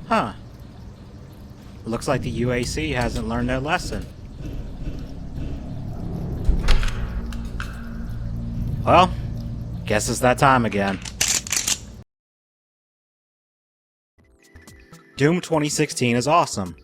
Huh. Looks like the UAC hasn't learned their lesson. Well, guess it's that time again. Doom 2016 is awesome.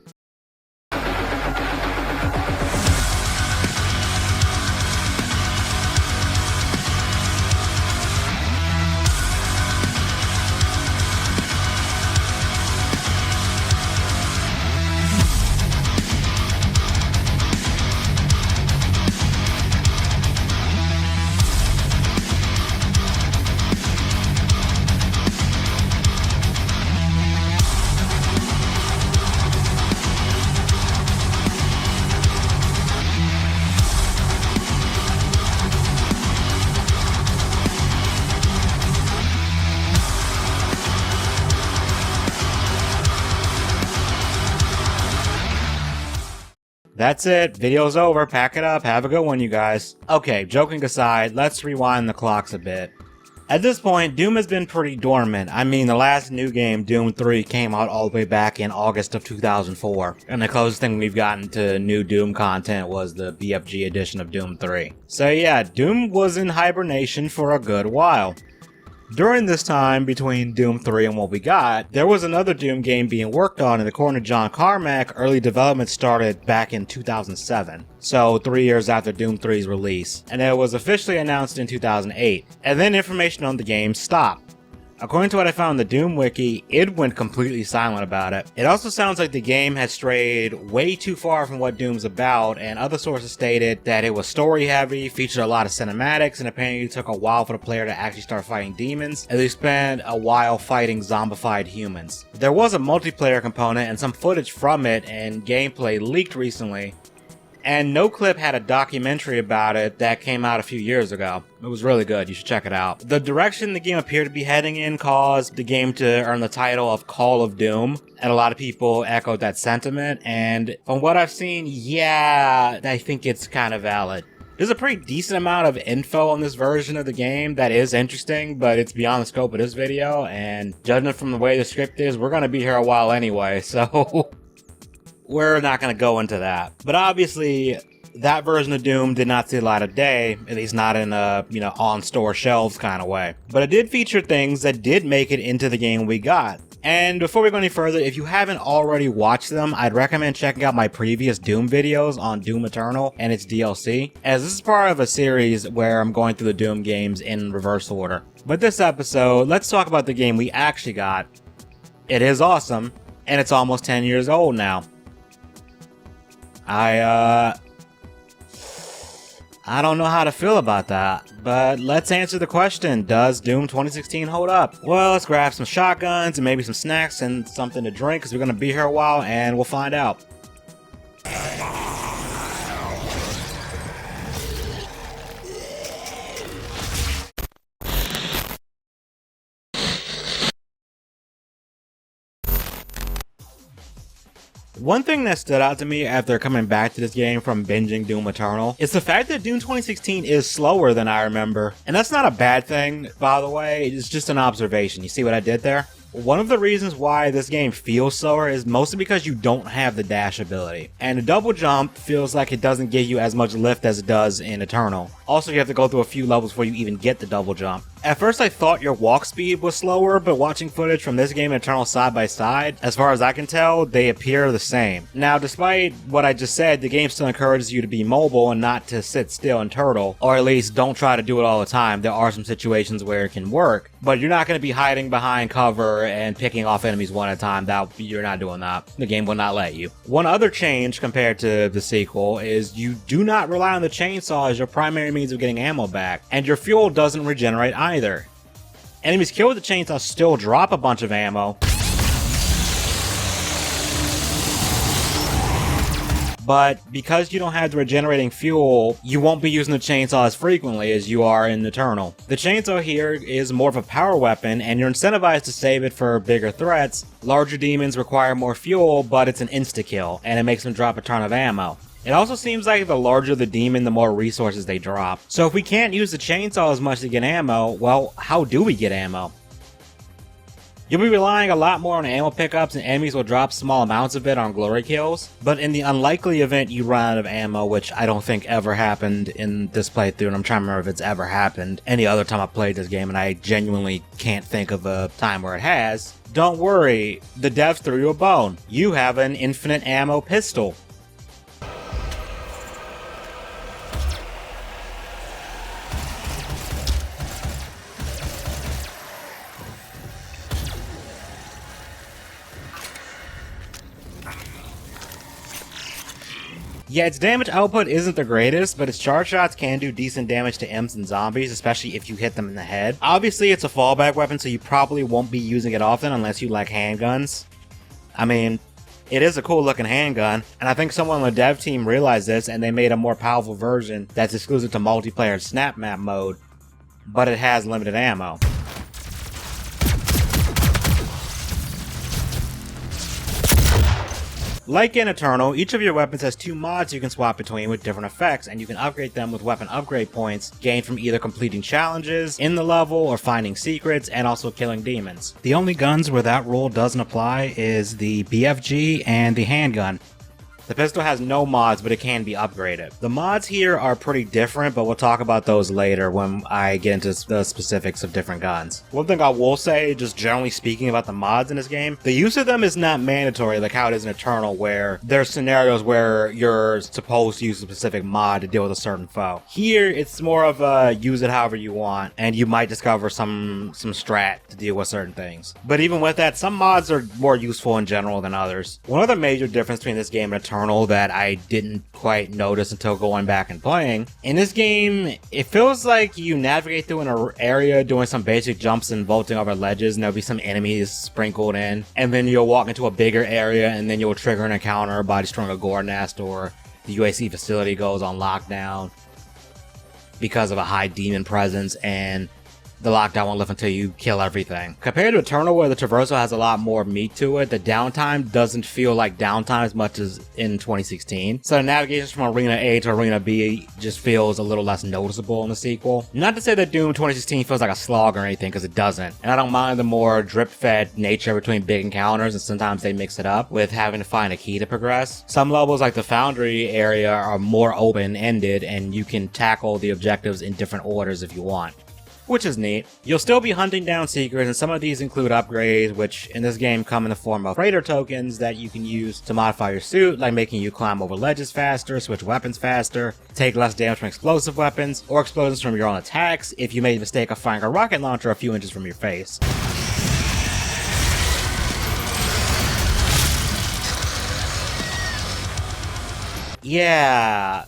That's it, video's over, pack it up, have a good one you guys. Okay, joking aside, let's rewind the clocks a bit. At this point, Doom has been pretty dormant. I mean, the last new game, Doom 3, came out all the way back in August of 2004, and the closest thing we've gotten to new Doom content was the BFG edition of Doom 3. So yeah, Doom was in hibernation for a good while. During this time, between Doom 3 and what we got, there was another Doom game being worked on, and according to John Carmack, early development started back in 2007. So 3 years after Doom 3's release, and it was officially announced in 2008, and then information on the game stopped. According to what I found in the Doom wiki, it went completely silent about it. It also sounds like the game had strayed way too far from what Doom's about, and other sources stated that it was story heavy, featured a lot of cinematics, and apparently it took a while for the player to actually start fighting demons, and they spent a while fighting zombified humans. There was a multiplayer component and some footage from it, and gameplay leaked recently, and NoClip had a documentary about it that came out a few years ago. It was really good, you should check it out. The direction the game appeared to be heading in caused the game to earn the title of Call of Doom, and a lot of people echoed that sentiment, and from what I've seen, yeah, I think it's kind of valid. There's a pretty decent amount of info on this version of the game that is interesting, but it's beyond the scope of this video, and judging from the way the script is, we're gonna be here a while anyway, so we're not going to go into that. But obviously, that version of Doom did not see the light of day, at least not in a, on-store shelves kind of way. But it did feature things that did make it into the game we got. And before we go any further, if you haven't already watched them, I'd recommend checking out my previous Doom videos on Doom Eternal and its DLC, as this is part of a series where I'm going through the Doom games in reverse order. But this episode, let's talk about the game we actually got. It is awesome, and it's almost 10 years old now. I don't know how to feel about that, but let's answer the question, does Doom 2016 hold up? Well, let's grab some shotguns and maybe some snacks and something to drink, because we're going to be here a while, and we'll find out. One thing that stood out to me after coming back to this game from binging Doom Eternal is the fact that Doom 2016 is slower than I remember. And that's not a bad thing, by the way, it's just an observation. You see what I did there? One of the reasons why this game feels slower is mostly because you don't have the dash ability. And the double jump feels like it doesn't give you as much lift as it does in Eternal. Also, you have to go through a few levels before you even get the double jump. At first I thought your walk speed was slower, but watching footage from this game and Eternal side by side, as far as I can tell, they appear the same. Now, despite what I just said, the game still encourages you to be mobile and not to sit still and turtle, or at least don't try to do it all the time. There are some situations where it can work, but you're not going to be hiding behind cover and picking off enemies one at a time. You're not doing that. The game will not let you. One other change compared to the sequel is you do not rely on the chainsaw as your primary means of getting ammo back, and your fuel doesn't regenerate either. Enemies killed with the chainsaw still drop a bunch of ammo, but because you don't have the regenerating fuel, you won't be using the chainsaw as frequently as you are in Eternal. The chainsaw here is more of a power weapon, and you're incentivized to save it for bigger threats. Larger demons require more fuel, but it's an insta-kill, and it makes them drop a ton of ammo. It also seems like the larger the demon, the more resources they drop. So if we can't use the chainsaw as much to get ammo, well, how do we get ammo? You'll be relying a lot more on ammo pickups, and enemies will drop small amounts of it on glory kills, but in the unlikely event you run out of ammo, which I don't think ever happened in this playthrough, and I'm trying to remember if it's ever happened any other time I played this game, and I genuinely can't think of a time where it has. Don't worry, the devs threw you a bone. You have an infinite ammo pistol. Yeah, its damage output isn't the greatest, but its charge shots can do decent damage to imps and zombies, especially if you hit them in the head. Obviously, it's a fallback weapon, so you probably won't be using it often unless you like handguns. I mean, it is a cool looking handgun, and I think someone on the dev team realized this and they made a more powerful version that's exclusive to multiplayer snap map mode, but it has limited ammo. Like in Eternal, each of your weapons has 2 mods you can swap between with different effects, and you can upgrade them with weapon upgrade points gained from either completing challenges in the level or finding secrets, and also killing demons. The only guns where that rule doesn't apply is the BFG and the handgun. The pistol has no mods, but it can be upgraded. The mods here are pretty different, but we'll talk about those later when I get into the specifics of different guns. One thing I will say, just generally speaking about the mods in this game, the use of them is not mandatory like how it is in Eternal, where there's scenarios where you're supposed to use a specific mod to deal with a certain foe. Here, it's more of a use it however you want, and you might discover some strat to deal with certain things. But even with that, some mods are more useful in general than others. One other major difference between this game and Eternal that I didn't quite notice until going back and playing. In this game, it feels like you navigate through an area doing some basic jumps and vaulting over ledges, and there'll be some enemies sprinkled in, and then you'll walk into a bigger area, and then you'll trigger an encounter by destroying a gore nest, or the UAC facility goes on lockdown because of a high demon presence, and the lockdown won't lift until you kill everything. Compared to Eternal, where the traversal has a lot more meat to it, the downtime doesn't feel like downtime as much as in 2016. So the navigation from Arena A to Arena B just feels a little less noticeable in the sequel. Not to say that Doom 2016 feels like a slog or anything, because it doesn't. And I don't mind the more drip-fed nature between big encounters, and sometimes they mix it up with having to find a key to progress. Some levels like the Foundry area are more open-ended, and you can tackle the objectives in different orders if you want, which is neat. You'll still be hunting down secrets, and some of these include upgrades, which in this game come in the form of freighter tokens that you can use to modify your suit, like making you climb over ledges faster, switch weapons faster, take less damage from explosive weapons, or explosions from your own attacks if you made the mistake of firing a rocket launcher a few inches from your face. Yeah,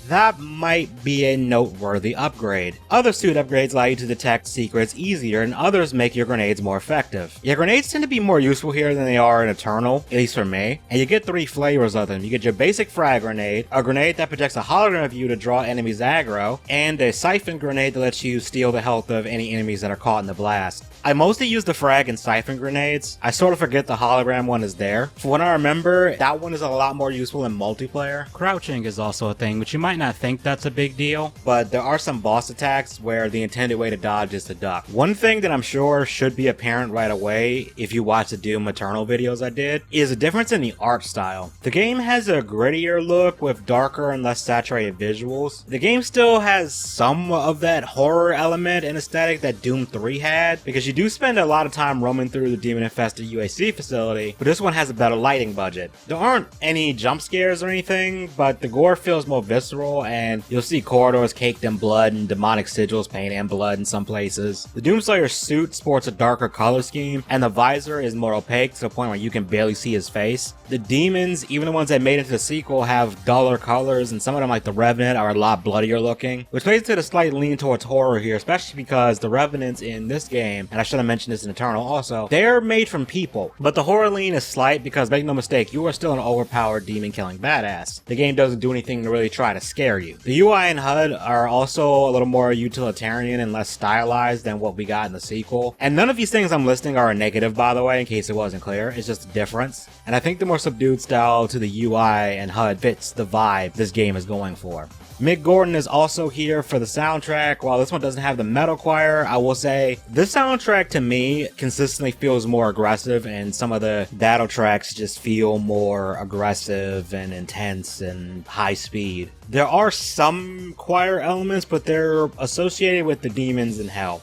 that might be a noteworthy upgrade. Other suit upgrades allow you to detect secrets easier, and others make your grenades more effective. Yeah, grenades tend to be more useful here than they are in Eternal, at least for me, and you get 3 flavors of them. You get your basic frag grenade, a grenade that projects a hologram of you to draw enemies aggro, and a siphon grenade that lets you steal the health of any enemies that are caught in the blast. I mostly use the frag and siphon grenades. I sort of forget the hologram one is there. For what I remember, that one is a lot more useful in multiplayer. Crouching is also a thing, which you might not think that's a big deal, but there are some boss attacks where the intended way to dodge is to duck. One thing that I'm sure should be apparent right away if you watch the Doom Eternal videos I did is a difference in the art style. The game has a grittier look with darker and less saturated visuals. The game still has some of that horror element and aesthetic that Doom 3 had, because you do spend a lot of time roaming through the demon-infested UAC facility, but this one has a better lighting budget. There aren't any jump scares or anything, but the gore feels more visceral, and you'll see corridors caked in blood and demonic sigils painted in blood in some places. The Doomslayer's suit sports a darker color scheme, and the visor is more opaque to the point where you can barely see his face. The demons, even the ones that made it into the sequel, have duller colors, and some of them, like the Revenant, are a lot bloodier looking, which plays to the slight lean towards horror here, especially because the Revenants in this game, and I should have mentioned this in Eternal also, they're made from people. But the horror lean is slight because, make no mistake, you are still an overpowered demon-killing badass. The game doesn't do anything to really try to scare you. The UI and HUD are also a little more utilitarian and less stylized than what we got in the sequel. And none of these things I'm listing are a negative, by the way, in case it wasn't clear. It's just a difference. And I think the more subdued style to the UI and HUD fits the vibe this game is going for. Mick Gordon is also here for the soundtrack. While this one doesn't have the metal choir, I will say this soundtrack to me consistently feels more aggressive, and some of the battle tracks just feel more aggressive and intense and high speed. There are some choir elements, but they're associated with the demons in hell.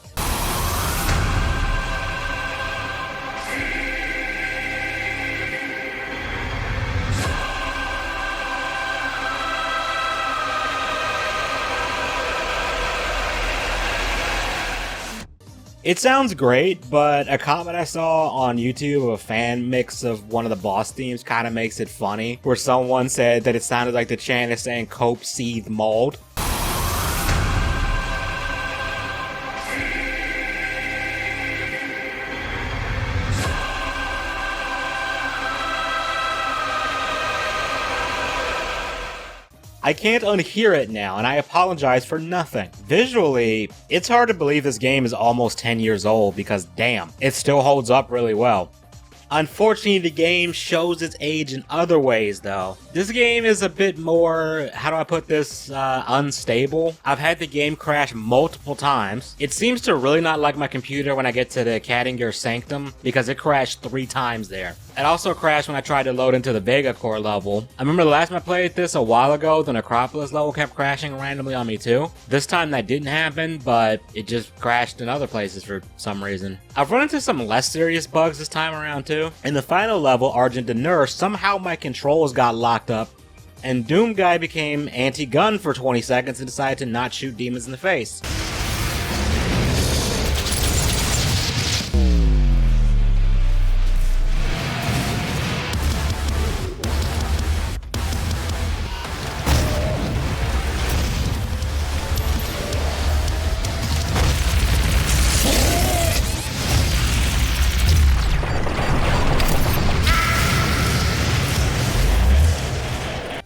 It sounds great, but a comment I saw on YouTube of a fan mix of one of the boss themes kind of makes it funny, where someone said that it sounded like the chant is saying "Cope, seethe, mold." I can't unhear it now, and I apologize for nothing. Visually, it's hard to believe this game is almost 10 years old because damn, it still holds up really well. Unfortunately, the game shows its age in other ways though. This game is a bit more, how do I put this, unstable. I've had the game crash multiple times. It seems to really not like my computer when I get to the Kadingir Sanctum because it crashed 3 times there. It also crashed when I tried to load into the Vega core level. I remember the last time I played this a while ago, the Necropolis level kept crashing randomly on me too. This time that didn't happen, but it just crashed in other places for some reason. I've run into some less serious bugs this time around too. In the final level, Argent D'Nur, somehow my controls got locked up, and Doom Guy became anti-gun for 20 seconds and decided to not shoot demons in the face.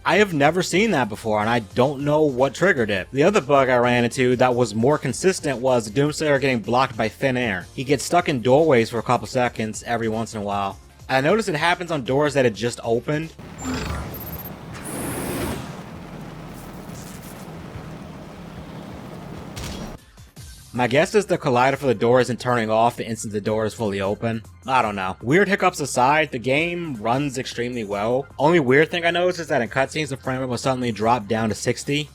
I have never seen that before, and I don't know what triggered it. The other bug I ran into that was more consistent was Doomslayer getting blocked by thin air. He gets stuck in doorways for a couple seconds every once in a while. I noticed it happens on doors that had just opened. My guess is the collider for the door isn't turning off the instant the door is fully open. I don't know. Weird hiccups aside, the game runs extremely well. Only weird thing I noticed is that in cutscenes the frame rate will suddenly drop down to 60.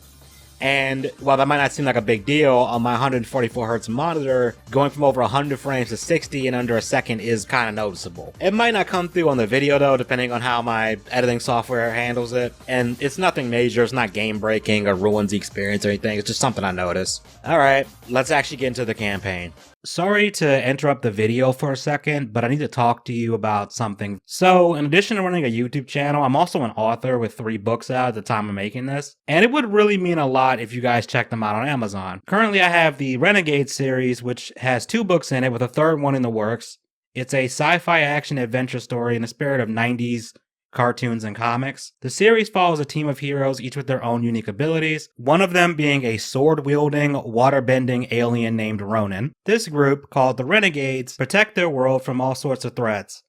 And while that might not seem like a big deal, on my 144Hz monitor, going from over 100 frames to 60 in under a second is kind of noticeable. It might not come through on the video though, depending on how my editing software handles it. And it's nothing major, it's not game breaking or ruins the experience or anything, it's just something I noticed. Alright, let's actually get into the campaign. Sorry to interrupt the video for a second, but I need to talk to you about something. So, in addition to running a YouTube channel, I'm also an author with 3 books out at the time of making this, and it would really mean a lot if you guys check them out on Amazon. Currently, I have the Renegade series, which has 2 books in it with a 3rd one in the works. It's a sci-fi action adventure story in the spirit of 90s cartoons and comics. The series follows a team of heroes, each with their own unique abilities, one of them being a sword-wielding, water-bending alien named Ronan. This group, called the Renegades, protect their world from all sorts of threats.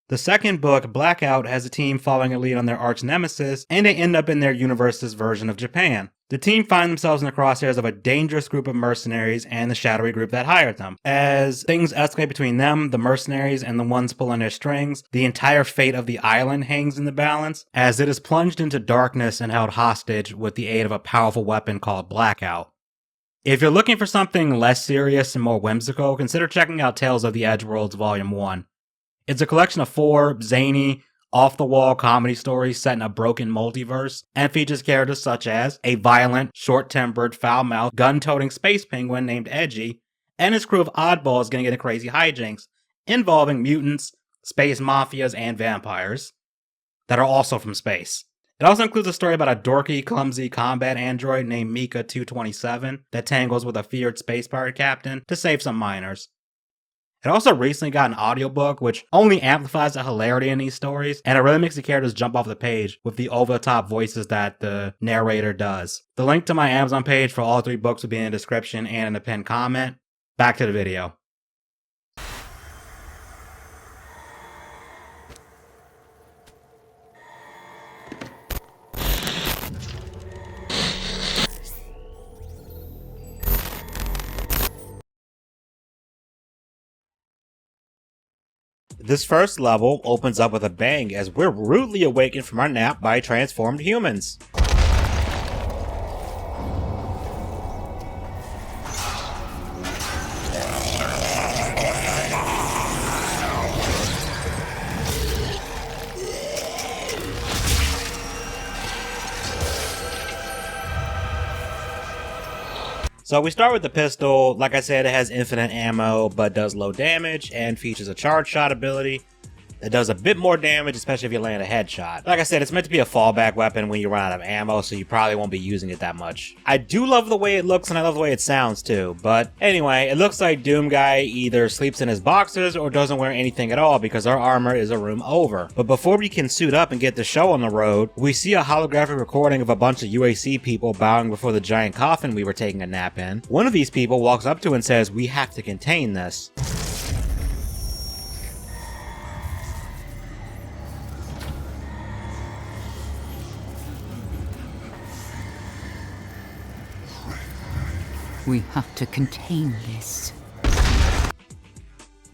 The second book, Blackout, has a team following a lead on their arch-nemesis, and they end up in their universe's version of Japan. The team find themselves in the crosshairs of a dangerous group of mercenaries and the shadowy group that hired them. As things escalate between them, the mercenaries, and the ones pulling their strings, the entire fate of the island hangs in the balance, as it is plunged into darkness and held hostage with the aid of a powerful weapon called Blackout. If you're looking for something less serious and more whimsical, consider checking out Tales of the Edgeworlds Volume 1. It's a collection of 4 zany, off-the-wall comedy stories set in a broken multiverse, and features characters such as a violent, short-tempered, foul-mouthed, gun-toting space penguin named Edgy, and his crew of oddballs getting into crazy hijinks, involving mutants, space mafias, and vampires, that are also from space. It also includes a story about a dorky, clumsy combat android named Mika 227 that tangles with a feared space pirate captain to save some miners. It also recently got an audiobook, which only amplifies the hilarity in these stories, and it really makes the characters jump off the page with the over-the-top voices that the narrator does. The link to my Amazon page for all 3 books will be in the description and in the pinned comment. Back to the video. This first level opens up with a bang as we're rudely awakened from our nap by transformed humans. So we start with the pistol. Like I said, it has infinite ammo, but does low damage and features a charge shot ability that does a bit more damage, especially if you land a headshot. Like I said, it's meant to be a fallback weapon when you run out of ammo, so you probably won't be using it that much. I do love the way it looks, and I love the way it sounds too, but anyway, it looks like Doom Guy either sleeps in his boxers or doesn't wear anything at all because our armor is a room over. But before we can suit up and get the show on the road, we see a holographic recording of a bunch of UAC people bowing before the giant coffin we were taking a nap in. One of these people walks up to and says, "We have to contain this." We have to contain this.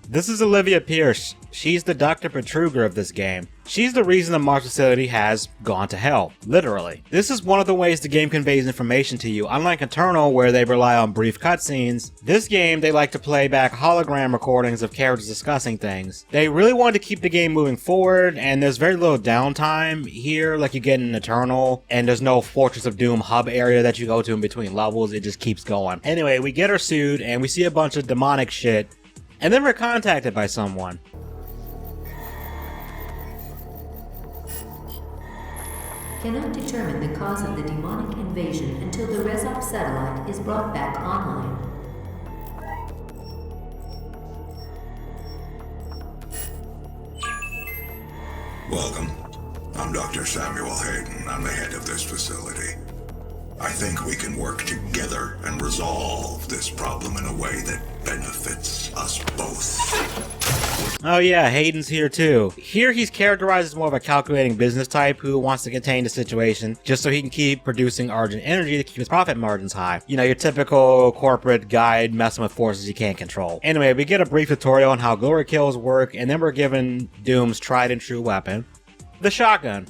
This is Olivia Pierce. She's the Dr. Petruger of this game. She's the reason the Mars facility has gone to hell, literally. This is one of the ways the game conveys information to you. Unlike Eternal, where they rely on brief cutscenes, this game they like to play back hologram recordings of characters discussing things. They really wanted to keep the game moving forward, and there's very little downtime here like you get in Eternal, and there's no Fortress of Doom hub area that you go to in between levels. It just keeps going. Anyway, we get her sued, and we see a bunch of demonic shit, and then we're contacted by someone. Cannot determine the cause of the demonic invasion until the Resoc satellite is brought back online. Welcome. I'm Dr. Samuel Hayden. I'm the head of this facility. I think we can work together and resolve this problem in a way that benefits us both. Oh yeah, Hayden's here too. Here he's characterized as more of a calculating business type who wants to contain the situation just so he can keep producing Argent energy to keep his profit margins high. You know, your typical corporate guide messing with forces you can't control. Anyway, we get a brief tutorial on how glory kills work, and then we're given Doom's tried and true weapon, the shotgun.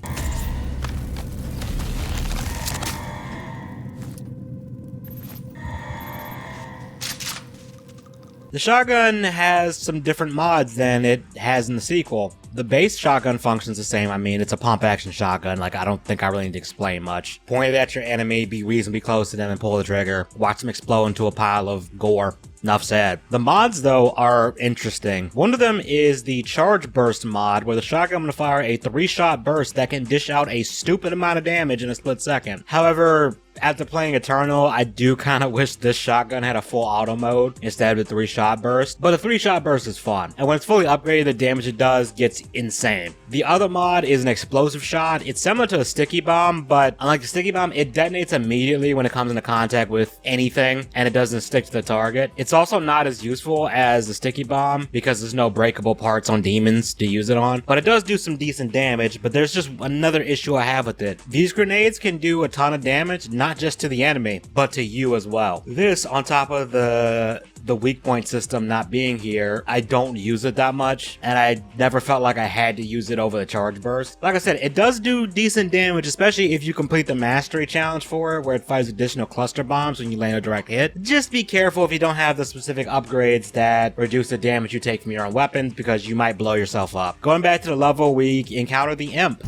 The shotgun has some different mods than it has in the sequel. The base shotgun functions the same. I mean, it's a pump action shotgun. Like, I don't think I really need to explain much. Point it at your enemy, be reasonably close to them, and pull the trigger. Watch them explode into a pile of gore. Enough said. The mods, though, are interesting. One of them is the Charge Burst mod, where the shotgun will fire a 3-shot burst that can dish out a stupid amount of damage in a split second. However, after playing Eternal, I do kind of wish this shotgun had a full auto mode instead of the 3-shot burst. But a 3-shot burst is fun, and when it's fully upgraded, the damage it does gets insane. The other mod is an explosive shot. It's similar to a sticky bomb, but unlike the sticky bomb, it detonates immediately when it comes into contact with anything, and it doesn't stick to the target. It's also not as useful as the sticky bomb because there's no breakable parts on demons to use it on, but it does do some decent damage. But there's just another issue I have with it. These grenades can do a ton of damage, not just to the enemy, but to you as well. This, on top of the weak point system not being here, I don't use it that much, and I never felt like I had to use it over the charge burst. Like I said, it does do decent damage, especially if you complete the mastery challenge for it, where it fires additional cluster bombs when you land a direct hit. Just be careful if you don't have the specific upgrades that reduce the damage you take from your own weapons, because you might blow yourself up. Going back to the level, we encounter the Imp.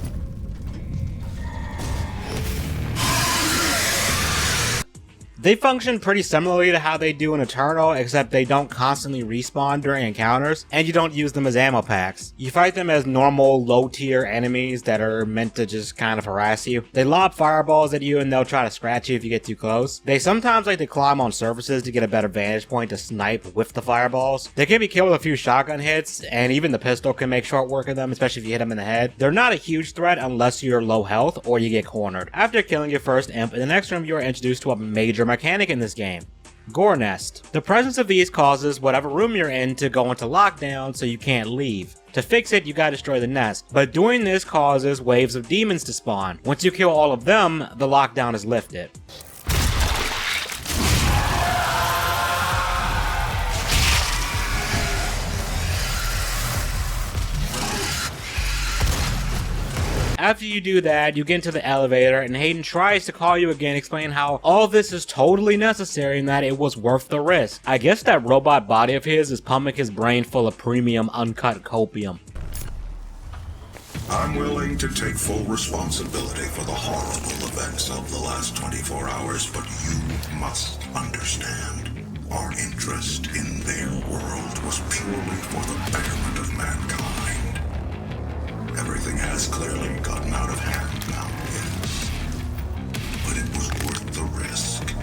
They function pretty similarly to how they do in Eternal, except they don't constantly respawn during encounters, and you don't use them as ammo packs. You fight them as normal, low-tier enemies that are meant to just kind of harass you. They lob fireballs at you and they'll try to scratch you if you get too close. They sometimes like to climb on surfaces to get a better vantage point to snipe with the fireballs. They can be killed with a few shotgun hits, and even the pistol can make short work of them, especially if you hit them in the head. They're not a huge threat unless you're low health or you get cornered. After killing your first imp, in the next room you are introduced to a major mechanic in this game. Gore Nest. The presence of these causes whatever room you're in to go into lockdown so you can't leave. To fix it, you gotta destroy the nest, but doing this causes waves of demons to spawn. Once you kill all of them, the lockdown is lifted. After you do that, you get into the elevator and Hayden tries to call you again, explaining how all this is totally necessary and that it was worth the risk. I guess that robot body of his is pumping his brain full of premium uncut copium. I'm willing to take full responsibility for the horrible events of the last 24 hours, but you must understand. Our interest in their world was purely for the betterment of mankind. Everything has clearly gotten out of hand now, yes. But it was worth the risk,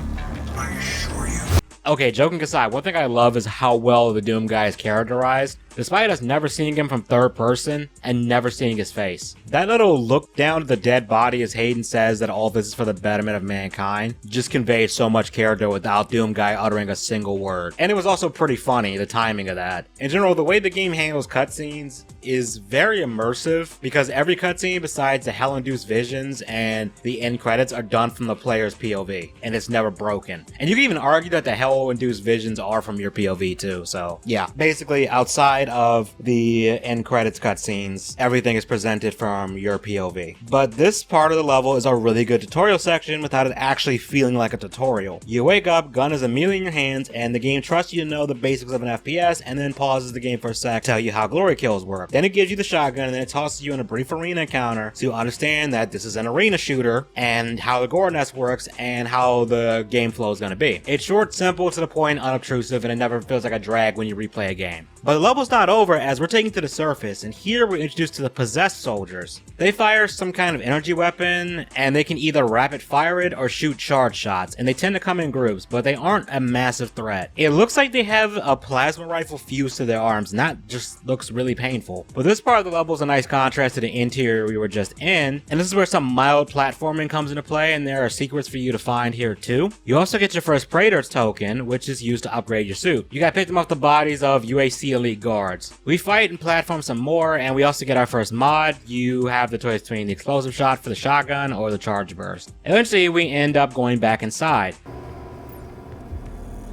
I assure you. Okay, joking aside, one thing I love is how well the Doom guy is characterized, despite us never seeing him from third person and never seeing his face. That little look down at the dead body as Hayden says that all this is for the betterment of mankind just conveys so much character without Doom guy uttering a single word. And it was also pretty funny, the timing of that. In general, the way the game handles cutscenes is very immersive because every cutscene besides the hell-induced visions and the end credits are done from the player's POV, and it's never broken. And you can even argue that the hell-induced visions are from your POV too, so yeah. Basically, outside of the end credits cutscenes, everything is presented from your POV. But this part of the level is a really good tutorial section without it actually feeling like a tutorial. You wake up, gun is immediately in your hands, and the game trusts you to know the basics of an FPS and then pauses the game for a sec to tell you how glory kills work. Then it gives you the shotgun and then it tosses you in a brief arena encounter so you understand that this is an arena shooter and how the Gore Nest works and how the game flow is going to be. It's short, simple, to the point, unobtrusive, and it never feels like a drag when you replay a game. But the level's not over as we're taken to the surface, and here we're introduced to the possessed soldiers. They fire some kind of energy weapon, and they can either rapid fire it or shoot charge shots, and they tend to come in groups, but they aren't a massive threat. It looks like they have a plasma rifle fused to their arms, and that just looks really painful. But this part of the level is a nice contrast to the interior we were just in, and this is where some mild platforming comes into play, and there are secrets for you to find here too. You also get your first Praetor's token, which is used to upgrade your suit. You gotta pick them off the bodies of UAC elite guards. We fight and platform some more, and we also get our first mod. You have the choice between the explosive shot for the shotgun or the charge burst. Eventually, we end up going back inside.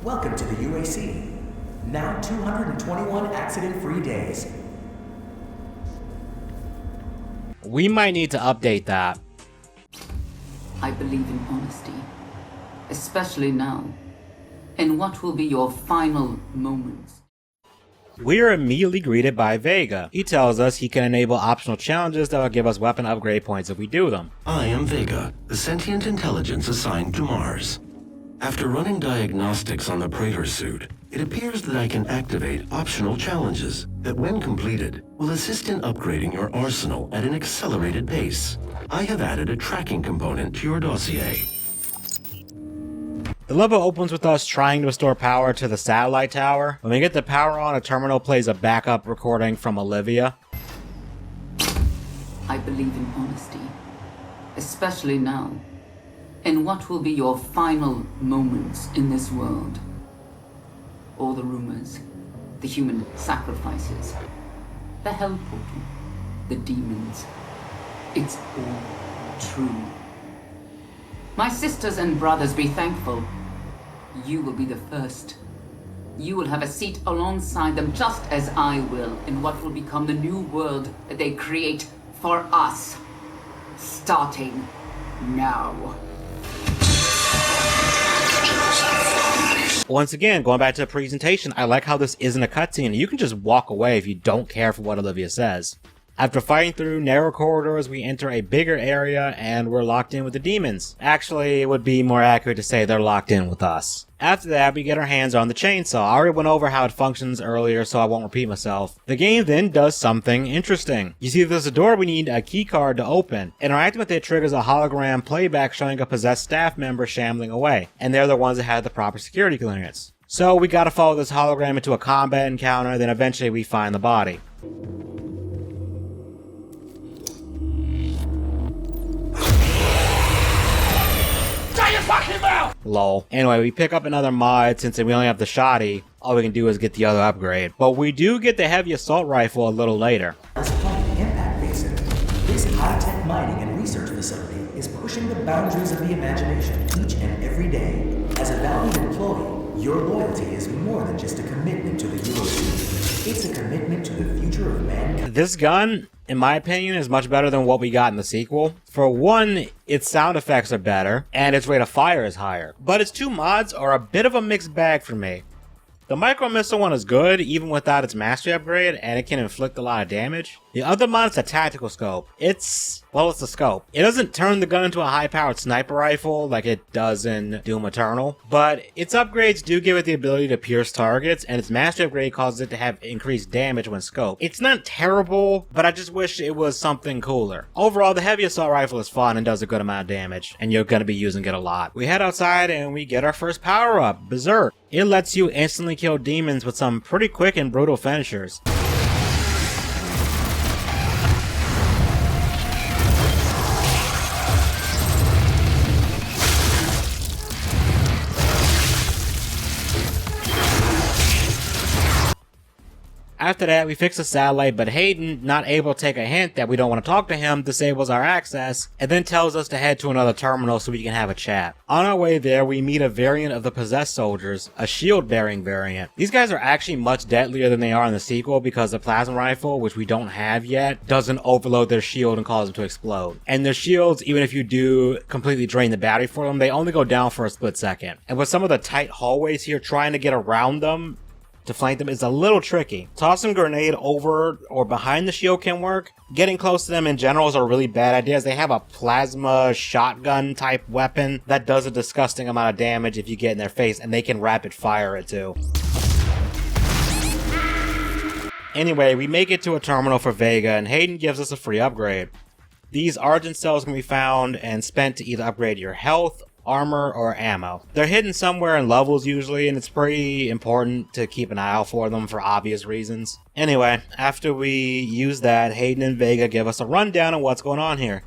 Welcome to the UAC. Now 221 accident-free days. We might need to update that. I believe in honesty, especially now, in what will be your final moments. We are immediately greeted by Vega. He tells us he can enable optional challenges that will give us weapon upgrade points if we do them. I am Vega, the sentient intelligence assigned to Mars. After running diagnostics on the Praetor suit, it appears that I can activate optional challenges that, when completed, will assist in upgrading your arsenal at an accelerated pace. I have added a tracking component to your dossier. The level opens with us trying to restore power to the satellite tower. When we get the power on, a terminal plays a backup recording from Olivia. I believe in honesty, especially now, in what will be your final moments in this world. All the rumors, the human sacrifices, the hell portal, the demons. It's all true. My sisters and brothers, be thankful. You will be the first. You will have a seat alongside them, just as I will, in what will become the new world that they create for us. Starting now. Once again, going back to the presentation, I like how this isn't a cutscene. You can just walk away if you don't care for what Olivia says. After fighting through narrow corridors, we enter a bigger area and we're locked in with the demons. Actually, it would be more accurate to say they're locked in with us. After that, we get our hands on the chainsaw. I already went over how it functions earlier, so I won't repeat myself. The game then does something interesting. You see, there's a door we need a key card to open. Interacting with it triggers a hologram playback showing a possessed staff member shambling away, and they're the ones that had the proper security clearance. So we gotta follow this hologram into a combat encounter, then eventually we find the body. Lol. Anyway, we pick up another mod since we only have the shoddy. All we can do is get the other upgrade. But we do get the heavy assault rifle a little later. This floating impact basin. This high-tech mining and research facility is pushing the boundaries of the imagination each and every day. As a valued employee, your loyalty is more than just a commitment to the European. It's a commitment to the future of mankind. This gun, in my opinion, is much better than what we got in the sequel. For one, its sound effects are better, and its rate of fire is higher. But its two mods are a bit of a mixed bag for me. The micro missile one is good, even without its mastery upgrade, and it can inflict a lot of damage. The other mod is a tactical scope. It's a scope. It doesn't turn the gun into a high-powered sniper rifle like it does in Doom Eternal, but its upgrades do give it the ability to pierce targets, and its mastery upgrade causes it to have increased damage when scoped. It's not terrible, but I just wish it was something cooler. Overall, the heavy assault rifle is fun and does a good amount of damage, and you're gonna be using it a lot. We head outside and we get our first power-up, Berserk. It lets you instantly kill demons with some pretty quick and brutal finishers. After that, we fix the satellite, but Hayden, not able to take a hint that we don't want to talk to him, disables our access, and then tells us to head to another terminal so we can have a chat. On our way there, we meet a variant of the possessed soldiers, a shield-bearing variant. These guys are actually much deadlier than they are in the sequel because the plasma rifle, which we don't have yet, doesn't overload their shield and cause them to explode. And their shields, even if you do completely drain the battery for them, they only go down for a split second. And with some of the tight hallways here, trying to get around them to flank them is a little tricky. Tossing a grenade over or behind the shield can work. Getting close to them in general is a really bad idea, as they have a plasma shotgun type weapon that does a disgusting amount of damage if you get in their face, and they can rapid fire it too. Anyway, we make it to a terminal for Vega, and Hayden gives us a free upgrade. These Argent cells can be found and spent to either upgrade your health, armor, or ammo. They're hidden somewhere in levels usually, and it's pretty important to keep an eye out for them for obvious reasons. Anyway, after we use that, Hayden and Vega give us a rundown of what's going on here.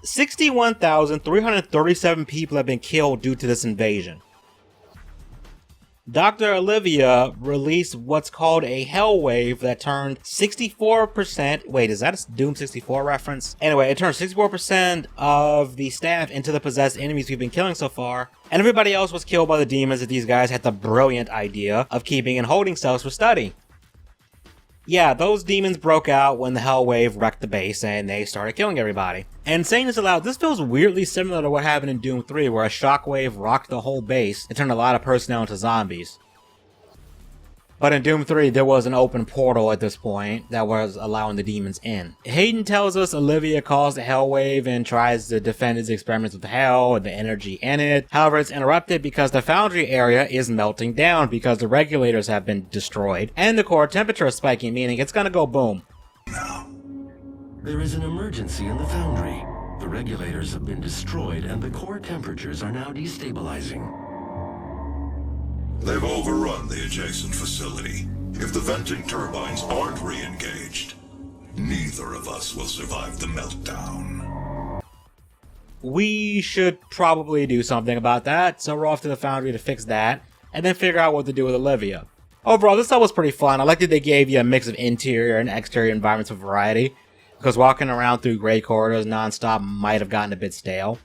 61,337 people have been killed due to this invasion. Dr. Olivia released what's called a hell wave that turned 64%. Wait, is that a Doom 64 reference? Anyway, it turned 64% of the staff into the possessed enemies we've been killing so far, and everybody else was killed by the demons that these guys had the brilliant idea of keeping in holding cells for study. Yeah, those demons broke out when the hell wave wrecked the base and they started killing everybody. And saying this aloud, this feels weirdly similar to what happened in Doom 3, where a shockwave rocked the whole base and turned a lot of personnel into zombies. But in Doom 3, there was an open portal at this point that was allowing the demons in. Hayden tells us Olivia caused the hell wave and tries to defend his experiments with hell and the energy in it. However, it's interrupted because the Foundry area is melting down because the regulators have been destroyed and the core temperature is spiking, meaning it's gonna go boom. There is an emergency in the Foundry. The regulators have been destroyed and the core temperatures are now destabilizing. They've overrun the adjacent facility. If the venting turbines aren't re-engaged, neither of us will survive the meltdown. We should probably do something about that, so we're off to the Foundry to fix that, and then figure out what to do with Olivia. Overall, this stuff was pretty fun. I like that they gave you a mix of interior and exterior environments for variety, because walking around through gray corridors non-stop might have gotten a bit stale.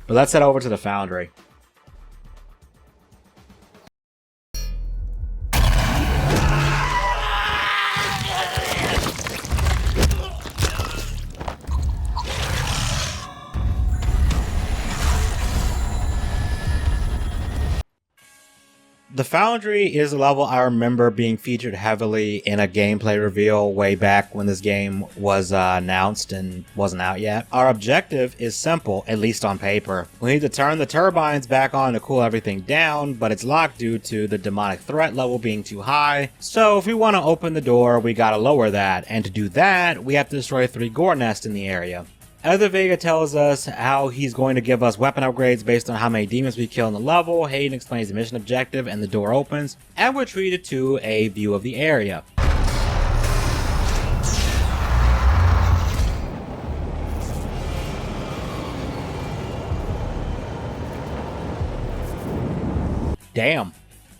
But let's head over to the Foundry. The Foundry is a level I remember being featured heavily in a gameplay reveal way back when this game was announced and wasn't out yet. Our objective is simple, at least on paper. We need to turn the turbines back on to cool everything down, but it's locked due to the demonic threat level being too high. So if we want to open the door, we gotta lower that, and to do that, we have to destroy 3 gore nests in the area. Other Vega tells us how he's going to give us weapon upgrades based on how many demons we kill in the level. Hayden explains the mission objective and the door opens, and we're treated to a view of the area. Damn.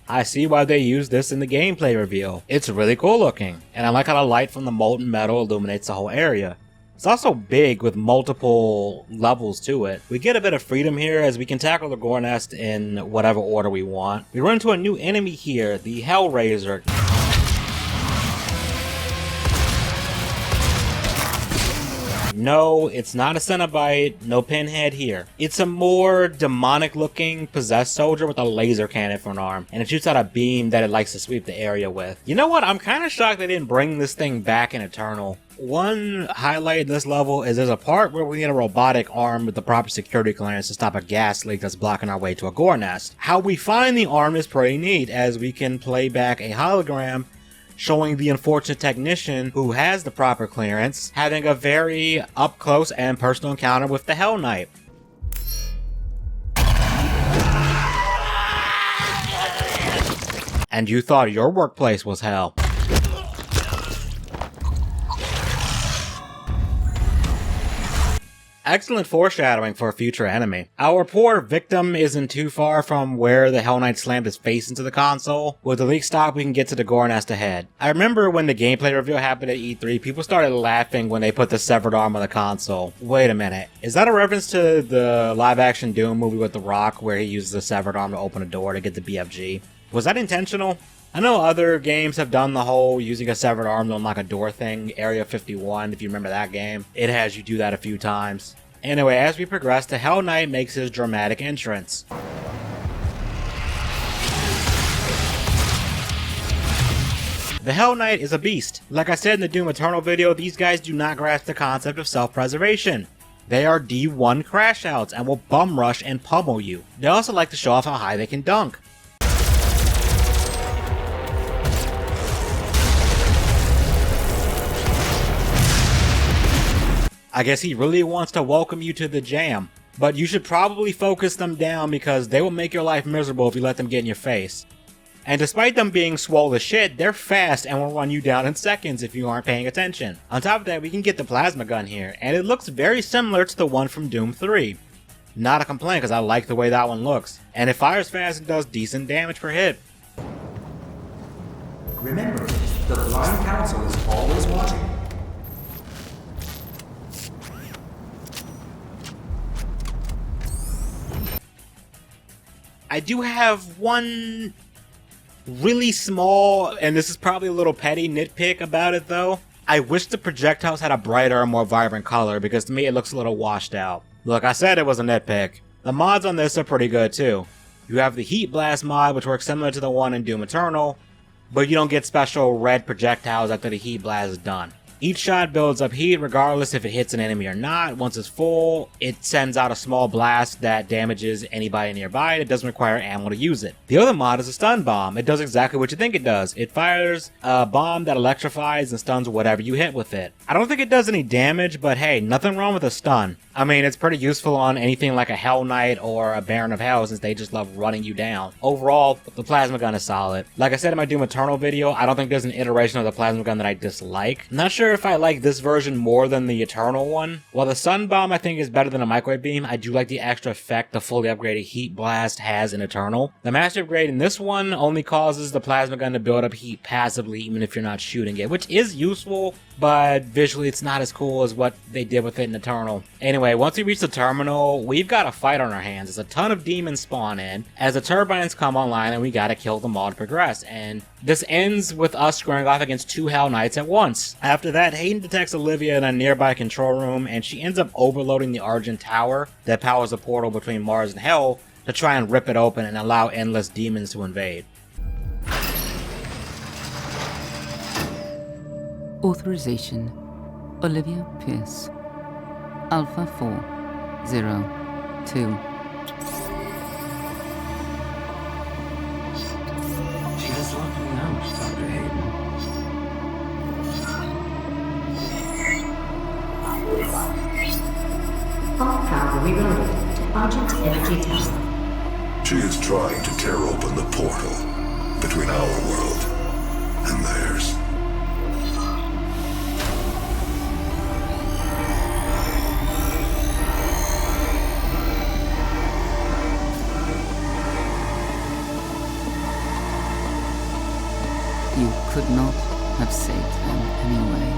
I see why they used this in the gameplay reveal. It's really cool looking, and I like how the light from the molten metal illuminates the whole area. It's also big with multiple levels to it. We get a bit of freedom here as we can tackle the gore nest in whatever order we want. We run into a new enemy here, the Hellraiser. No, it's not a Cenobite, no Pinhead here. It's a more demonic looking possessed soldier with a laser cannon for an arm, and it shoots out a beam that it likes to sweep the area with. You know what, I'm kind of shocked they didn't bring this thing back in Eternal. One highlight in this level is there's a part where we need a robotic arm with the proper security clearance to stop a gas leak that's blocking our way to a gore nest. How we find the arm is pretty neat, as we can play back a hologram showing the unfortunate technician who has the proper clearance having a very up close and personal encounter with the Hell Knight. And you thought your workplace was hell. Excellent foreshadowing for a future enemy. Our poor victim isn't too far from where the Hell Knight slammed his face into the console. With the leak stop, we can get to the gore nest ahead. I remember when the gameplay reveal happened at E3, people started laughing when they put the severed arm on the console. Wait a minute, is that a reference to the live-action Doom movie with The Rock, where he uses the severed arm to open a door to get the BFG? Was that intentional? I know other games have done the whole using a severed arm to unlock a door thing. Area 51, if you remember that game, it has you do that a few times. Anyway, as we progress, the Hell Knight makes his dramatic entrance. The Hell Knight is a beast. Like I said in the Doom Eternal video, these guys do not grasp the concept of self-preservation. They are D1 crash outs and will bum rush and pummel you. They also like to show off how high they can dunk. I guess he really wants to welcome you to the jam, but you should probably focus them down because they will make your life miserable if you let them get in your face. And despite them being swole as shit, they're fast and will run you down in seconds if you aren't paying attention. On top of that, we can get the plasma gun here, and it looks very similar to the one from Doom 3. Not a complaint because I like the way that one looks, and it fires fast and does decent damage per hit. Remember, the Blind Council is always watching. I do have one really small, and this is probably a little petty nitpick about it though. I wish the projectiles had a brighter, more vibrant color because to me it looks a little washed out. Look, I said it was a nitpick. The mods on this are pretty good too. You have the Heat Blast mod, which works similar to the one in Doom Eternal, but you don't get special red projectiles after the Heat Blast is done. Each shot builds up heat regardless if it hits an enemy or not. Once it's full, it sends out a small blast that damages anybody nearby. It doesn't require ammo to use it. The other mod is a stun bomb. It does exactly what you think it does. It fires a bomb that electrifies and stuns whatever you hit with it. I don't think it does any damage, but hey, nothing wrong with a stun. I mean, it's pretty useful on anything like a Hell Knight or a Baron of Hell since they just love running you down. Overall, the plasma gun is solid. Like I said in my Doom Eternal video, I don't think there's an iteration of the plasma gun that I dislike. I'm not sure if I like this version more than the Eternal one. While the Sun Bomb I think is better than a Microwave Beam, I do like the extra effect the fully upgraded Heat Blast has in Eternal. The Master Upgrade in this one only causes the plasma gun to build up heat passively even if you're not shooting it, which is useful, but visually it's not as cool as what they did with it in Eternal. Anyway, once we reach the terminal, we've got a fight on our hands. There's a ton of demons spawn in as the turbines come online and we gotta kill them all to progress, and this ends with us squaring off against 2 Hell Knights at once. After that, Hayden detects Olivia in a nearby control room and she ends up overloading the Argent Tower that powers the portal between Mars and Hell to try and rip it open and allow endless demons to invade. Authorization, Olivia Pierce. Alpha 402. She has locked me out, Dr. Hayden. All power rerouted to Argent Energy Tower. She is trying to tear open the portal between our world and theirs. You could not have saved them anyway.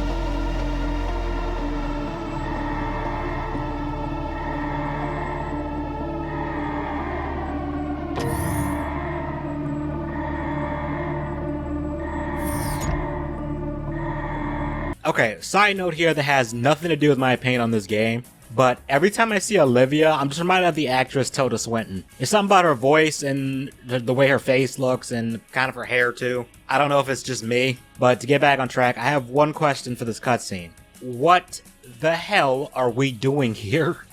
Okay, side note here that has nothing to do with my opinion on this game, but every time I see Olivia, I'm just reminded of the actress Tilda Swinton. It's something about her voice and the way her face looks and kind of her hair too. I don't know if it's just me, but to get back on track, I have one question for this cutscene. What the hell are we doing here?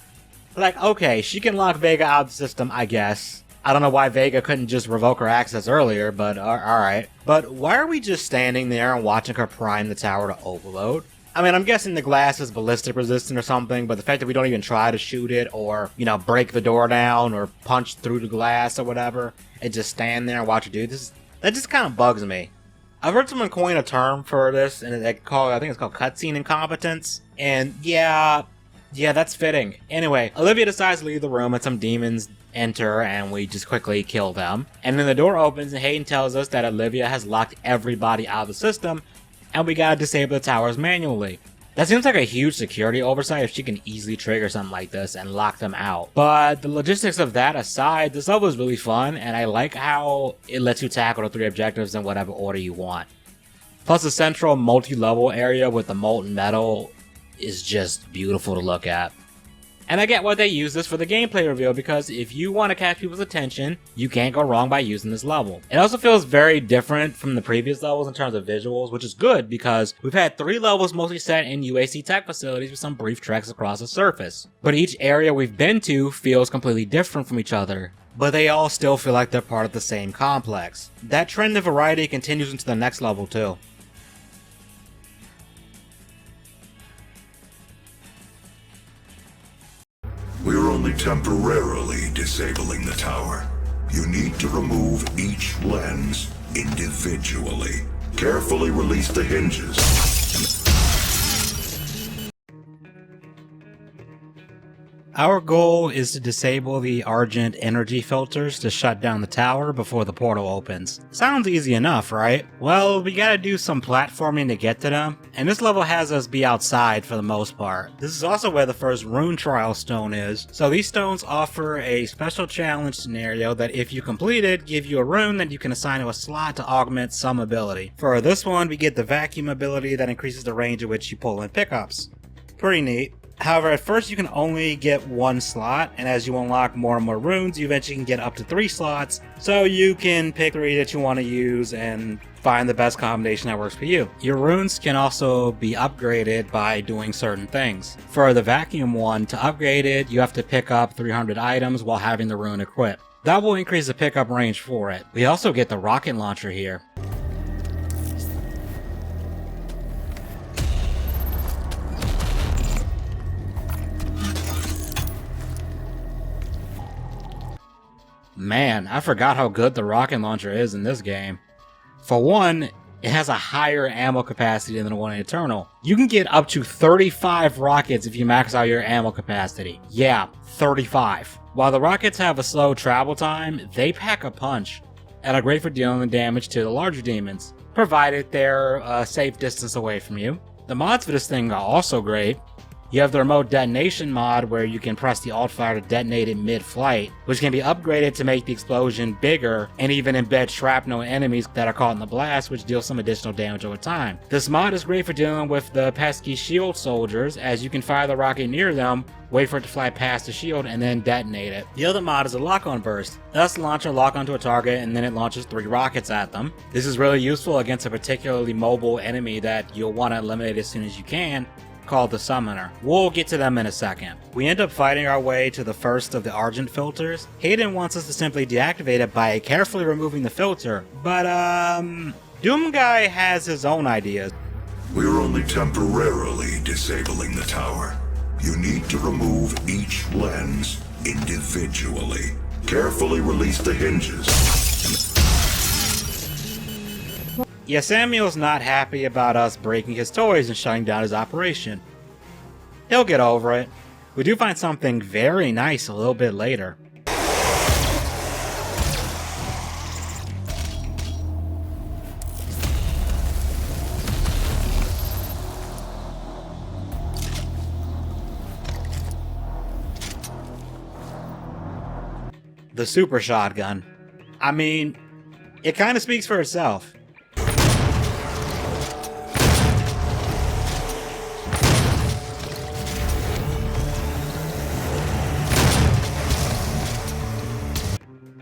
Like, okay, she can lock Vega out of the system, I guess. I don't know why Vega couldn't just revoke her access earlier, but alright. But why are we just standing there and watching her prime the tower to overload? I mean, I'm guessing the glass is ballistic resistant or something, but the fact that we don't even try to shoot it or, you know, break the door down or punch through the glass or whatever, and just stand there and watch her do this, that just kind of bugs me. I've heard someone coin a term for this, and I think it's called cutscene incompetence, and yeah, that's fitting. Anyway, Olivia decides to leave the room and some demons enter and we just quickly kill them. And then the door opens and Hayden tells us that Olivia has locked everybody out of the system and we gotta disable the towers manually. That seems like a huge security oversight if she can easily trigger something like this and lock them out. But the logistics of that aside, this level is really fun and I like how it lets you tackle the 3 objectives in whatever order you want. Plus the central multi-level area with the molten metal is just beautiful to look at. And I get why they use this for the gameplay reveal, because if you want to catch people's attention, you can't go wrong by using this level. It also feels very different from the previous levels in terms of visuals, which is good because we've had 3 levels mostly set in UAC tech facilities with some brief treks across the surface. But each area we've been to feels completely different from each other, but they all still feel like they're part of the same complex. That trend of variety continues into the next level too. We're only temporarily disabling the tower. You need to remove each lens individually. Carefully release the hinges. Our goal is to disable the Argent energy filters to shut down the tower before the portal opens. Sounds easy enough, right? Well, we gotta do some platforming to get to them, and this level has us be outside for the most part. This is also where the first rune trial stone is, so these stones offer a special challenge scenario that if you complete it, give you a rune that you can assign to a slot to augment some ability. For this one, we get the vacuum ability that increases the range at which you pull in pickups. Pretty neat. However, at first you can only get 1 slot, and as you unlock more and more runes, you eventually can get up to 3 slots, so you can pick 3 that you want to use and find the best combination that works for you. Your runes can also be upgraded by doing certain things. For the vacuum one, to upgrade it, you have to pick up 300 items while having the rune equipped. That will increase the pickup range for it. We also get the rocket launcher here. Man, I forgot how good the rocket launcher is in this game. For one, it has a higher ammo capacity than the one in Eternal. You can get up to 35 rockets if you max out your ammo capacity. Yeah, 35. While the rockets have a slow travel time, they pack a punch and are great for dealing damage to the larger demons, provided they're a safe distance away from you. The mods for this thing are also great. You have the remote detonation mod where you can press the alt fire to detonate it mid-flight, which can be upgraded to make the explosion bigger and even embed shrapnel in enemies that are caught in the blast, which deals some additional damage over time. This mod is great for dealing with the pesky shield soldiers, as you can fire the rocket near them, wait for it to fly past the shield, and then detonate it. The other mod is a lock-on burst. Thus, launch a lock onto a target and then it launches 3 rockets at them. This is really useful against a particularly mobile enemy that you'll want to eliminate as soon as you can, called the Summoner. We'll get to them in a second. We end up fighting our way to the first of the Argent filters. Hayden wants us to simply deactivate it by carefully removing the filter, but Doom Guy has his own ideas. We're only temporarily disabling the tower. You need to remove each lens individually. Carefully release the hinges. Yeah, Samuel's not happy about us breaking his toys and shutting down his operation. He'll get over it. We do find something very nice a little bit later. The super shotgun. I mean, it kind of speaks for itself.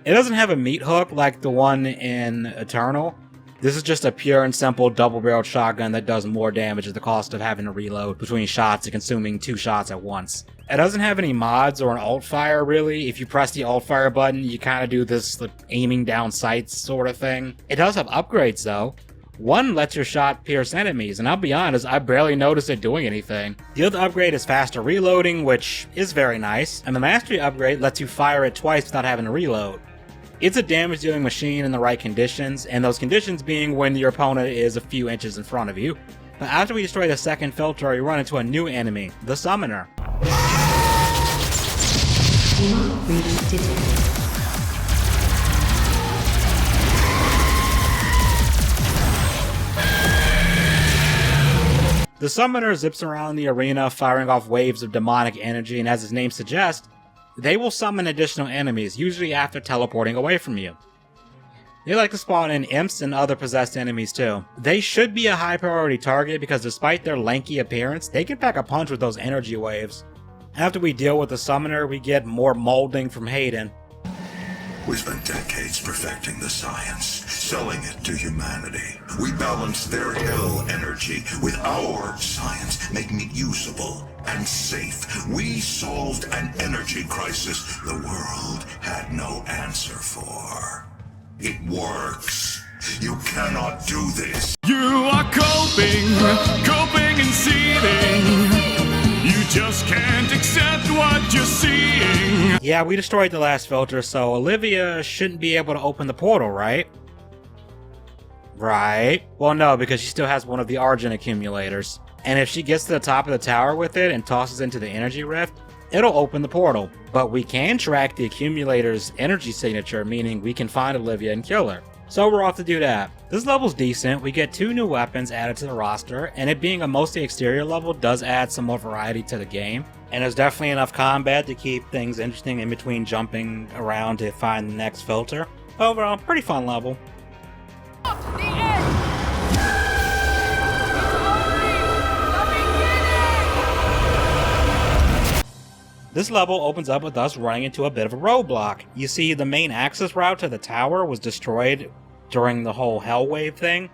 It doesn't have a meat hook like the one in Eternal. This is just a pure and simple double-barreled shotgun that does more damage at the cost of having to reload between shots and consuming 2 shots at once. It doesn't have any mods or an alt fire really. If you press the alt fire button, you kind of do this aiming down sights sort of thing. It does have upgrades though. One lets your shot pierce enemies, and I'll be honest, I barely noticed it doing anything. The other upgrade is faster reloading, which is very nice, and the mastery upgrade lets you fire it twice without having to reload. It's a damage dealing machine in the right conditions, and those conditions being when your opponent is a few inches in front of you. But after we destroy the second filter, we run into a new enemy, the Summoner. The Summoner zips around the arena, firing off waves of demonic energy, and as his name suggests, they will summon additional enemies, usually after teleporting away from you. They like to spawn in imps and other possessed enemies too. They should be a high priority target because despite their lanky appearance, they can pack a punch with those energy waves. After we deal with the Summoner, we get more molding from Hayden. We spent decades perfecting the science, selling it to humanity. We balanced their hell energy with our science, making it usable and safe. We solved an energy crisis the world had no answer for. It works. You cannot do this. You are coping and seething. You just can't accept what you're seeing. Yeah, we destroyed the last filter, so Olivia shouldn't be able to open the portal, right? Right. Well, no, because she still has one of the Argent accumulators. And if she gets to the top of the tower with it and tosses into the energy rift, it'll open the portal. But we can track the accumulator's energy signature, meaning we can find Olivia and kill her. So we're off to do that. This level's decent. We get 2 new weapons added to the roster, and it being a mostly exterior level does add some more variety to the game. And there's definitely enough combat to keep things interesting in between jumping around to find the next filter. Overall, pretty fun level. This level opens up with us running into a bit of a roadblock. You see, the main access route to the tower was destroyed during the whole hell wave thing.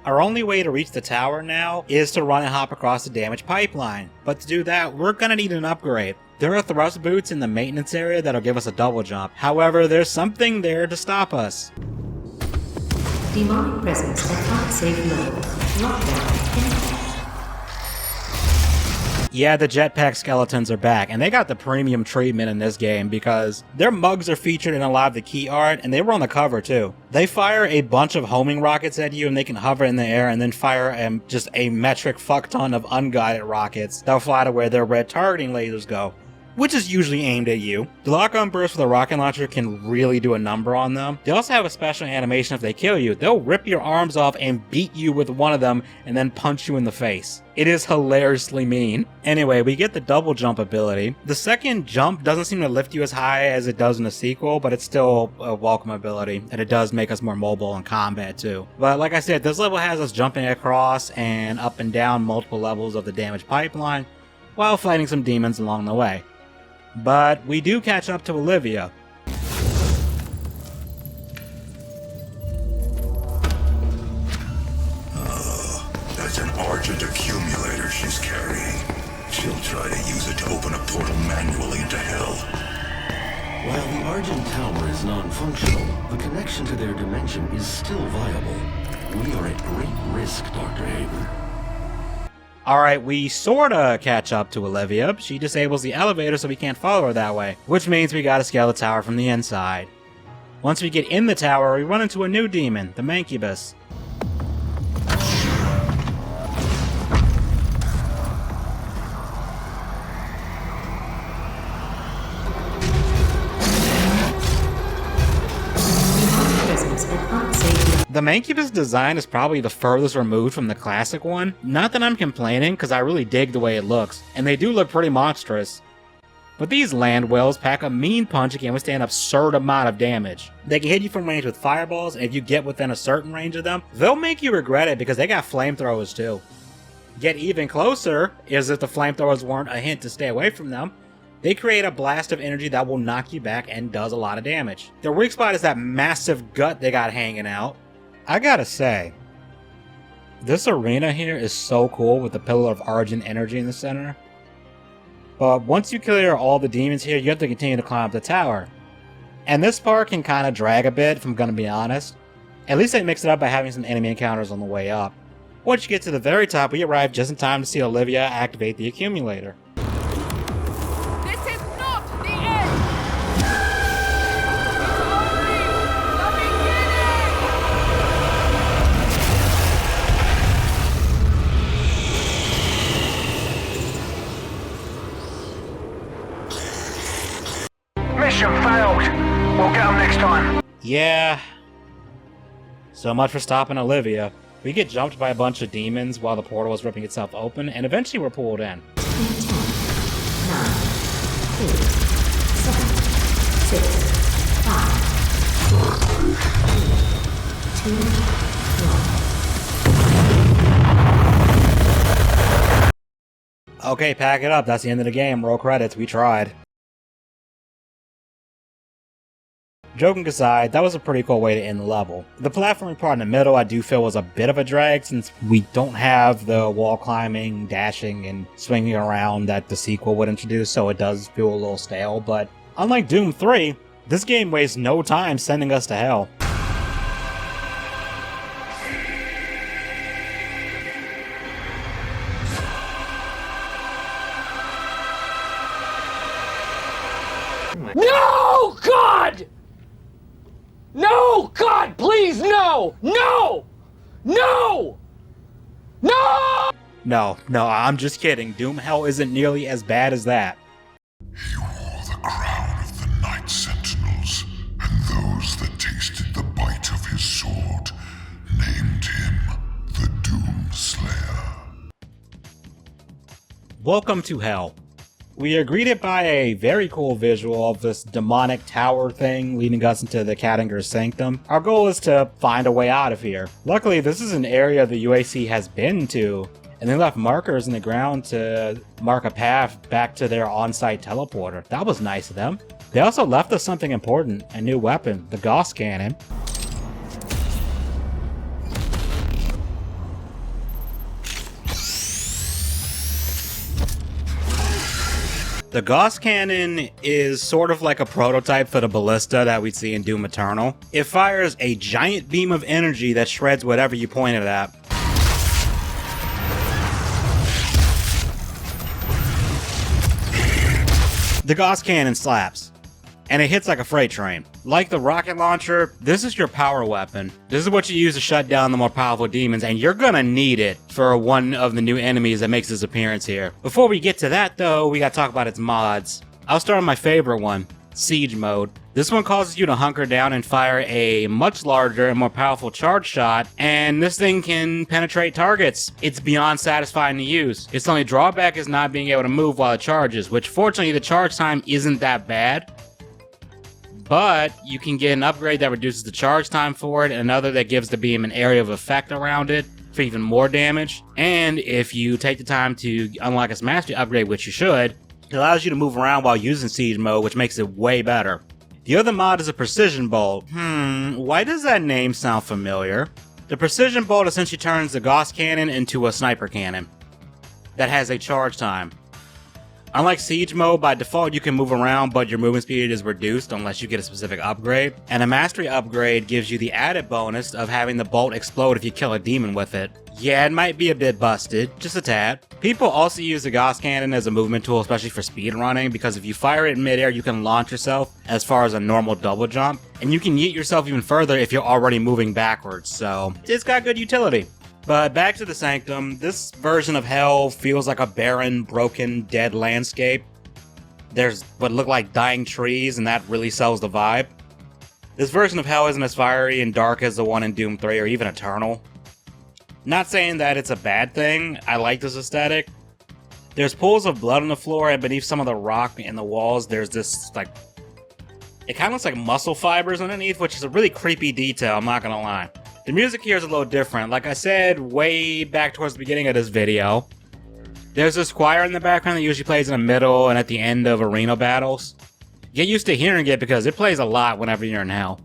Our only way to reach the tower now is to run and hop across the damaged pipeline. But to do that, we're gonna need an upgrade. There are thrust boots in the maintenance area that'll give us a double jump. However, there's something there to stop us. Demonic presence at unsafe level. Lockdown ended. Yeah, the jetpack skeletons are back, and they got the premium treatment in this game because their mugs are featured in a lot of the key art, and they were on the cover too. They fire a bunch of homing rockets at you, and they can hover in the air and then fire just a metric fuck ton of unguided rockets that'll fly to where their red targeting lasers go. which is usually aimed at you. The lock-on burst with a rocket launcher can really do a number on them. They also have a special animation if they kill you. They'll rip your arms off and beat you with one of them and then punch you in the face. It is hilariously mean. Anyway, we get the double jump ability. The second jump doesn't seem to lift you as high as it does in the sequel, but it's still a welcome ability, and it does make us more mobile in combat too. But like I said, this level has us jumping across and up and down multiple levels of the damage pipeline while fighting some demons along the way. But we do catch up to Olivia. That's an Argent accumulator she's carrying. She'll try to use it to open a portal manually into hell. While the Argent Tower is non-functional, the connection to their dimension is still viable. We are at great risk, Dr. Hayden. Alright, we sorta catch up to Olivia. She disables the elevator so we can't follow her that way, which means we gotta scale the tower from the inside. Once we get in the tower, we run into a new demon, the Mancubus. The Mancubus design is probably the furthest removed from the classic one. Not that I'm complaining, because I really dig the way it looks, and they do look pretty monstrous. But these land whales pack a mean punch and can withstand an absurd amount of damage. They can hit you from range with fireballs, and if you get within a certain range of them, they'll make you regret it because they got flamethrowers too. Get even closer is if the flamethrowers weren't a hint to stay away from them. They create a blast of energy that will knock you back and does a lot of damage. Their weak spot is that massive gut they got hanging out. I gotta say, this arena here is so cool with the pillar of Argent energy in the center. But once you clear all the demons here, you have to continue to climb up the tower. And this part can kind of drag a bit, if I'm gonna be honest. At least they mix it up by having some enemy encounters on the way up. Once you get to the very top, we arrive just in time to see Olivia activate the accumulator. This is not the end! It's only the beginning! Mission failed. We'll get them next time. Yeah. So much for stopping Olivia. We get jumped by a bunch of demons while the portal is ripping itself open, and eventually we're pulled in. 10, 9, 8, 7, 6, 5, 4, 2, 1. Okay, pack it up. That's the end of the game. Roll credits. We tried. Joking aside, that was a pretty cool way to end the level. The platforming part in the middle I do feel was a bit of a drag since we don't have the wall climbing, dashing, and swinging around that the sequel would introduce, so it does feel a little stale, but unlike Doom 3, this game wastes no time sending us to hell. No, God! No, God, please, no! No! No! No! No, I'm just kidding. Doom Hell isn't nearly as bad as that. He wore the crown of the Night Sentinels, and those that tasted the bite of his sword named him the Doom Slayer. Welcome to Hell. We are greeted by a very cool visual of this demonic tower thing leading us into the Kadingir Sanctum. Our goal is to find a way out of here. Luckily, this is an area the UAC has been to, and they left markers in the ground to mark a path back to their on-site teleporter. That was nice of them. They also left us something important, a new weapon, the Gauss Cannon. The Gauss Cannon is sort of like a prototype for the ballista that we see in Doom Eternal. It fires a giant beam of energy that shreds whatever you point it at. The Gauss Cannon slaps, and it hits like a freight train. Like the rocket launcher, this is your power weapon. This is what you use to shut down the more powerful demons, and you're gonna need it for one of the new enemies that makes his appearance here. Before we get to that though, we gotta talk about its mods. I'll start with my favorite one, Siege Mode. This one causes you to hunker down and fire a much larger and more powerful charge shot, and this thing can penetrate targets. It's beyond satisfying to use. Its only drawback is not being able to move while it charges, which fortunately the charge time isn't that bad. But you can get an upgrade that reduces the charge time for it, and another that gives the beam an area of effect around it for even more damage. And if you take the time to unlock its mastery upgrade, which you should, it allows you to move around while using Siege Mode, which makes it way better. The other mod is a Precision Bolt. Why does that name sound familiar? The Precision Bolt essentially turns the Gauss Cannon into a sniper cannon that has a charge time. Unlike Siege Mode, by default you can move around, but your movement speed is reduced unless you get a specific upgrade. And a Mastery upgrade gives you the added bonus of having the bolt explode if you kill a demon with it. Yeah, it might be a bit busted, just a tad. People also use the Gauss Cannon as a movement tool, especially for speed running, because if you fire it in midair, you can launch yourself as far as a normal double jump, and you can yeet yourself even further if you're already moving backwards, so it's got good utility. But back to the Sanctum, this version of Hell feels like a barren, broken, dead landscape. There's what look like dying trees, and that really sells the vibe. This version of Hell isn't as fiery and dark as the one in Doom 3 or even Eternal. Not saying that it's a bad thing, I like this aesthetic. There's pools of blood on the floor, and beneath some of the rock in the walls, there's this, like, it kind of looks like muscle fibers underneath, which is a really creepy detail, I'm not gonna lie. The music here is a little different. Like I said way back towards the beginning of this video, there's this choir in the background that usually plays in the middle and at the end of arena battles. Get used to hearing it because it plays a lot whenever you're in Hell.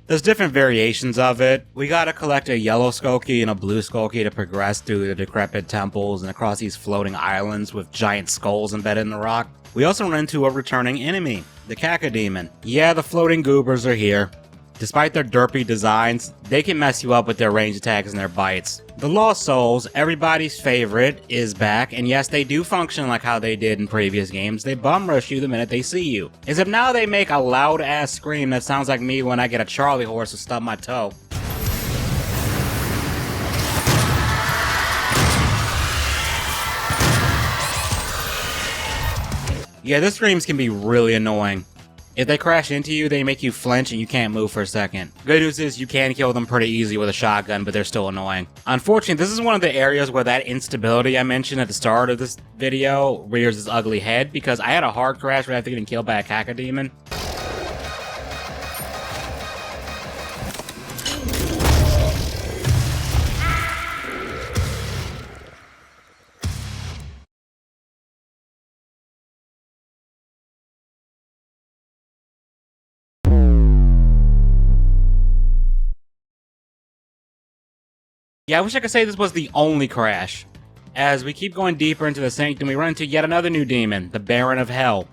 There's different variations of it. We gotta collect a yellow skull key and a blue skull key to progress through the decrepit temples and across these floating islands with giant skulls embedded in the rock. We also run into a returning enemy, the Cacodemon. Yeah, the floating goobers are here. Despite their derpy designs, they can mess you up with their ranged attacks and their bites. The Lost Souls, everybody's favorite, is back, and yes, they do function like how they did in previous games. They bum rush you the minute they see you. Except now they make a loud ass scream that sounds like me when I get a Charlie horse to stub my toe. Yeah, the screams can be really annoying. If they crash into you, they make you flinch and you can't move for a second. Good news is you can kill them pretty easy with a shotgun, but they're still annoying. Unfortunately, this is one of the areas where that instability I mentioned at the start of this video rears its ugly head, because I had a hard crash right after getting killed by a Cacodemon. Yeah, I wish I could say this was the only crash. As we keep going deeper into the Sanctum, we run into yet another new demon, the Baron of Hell.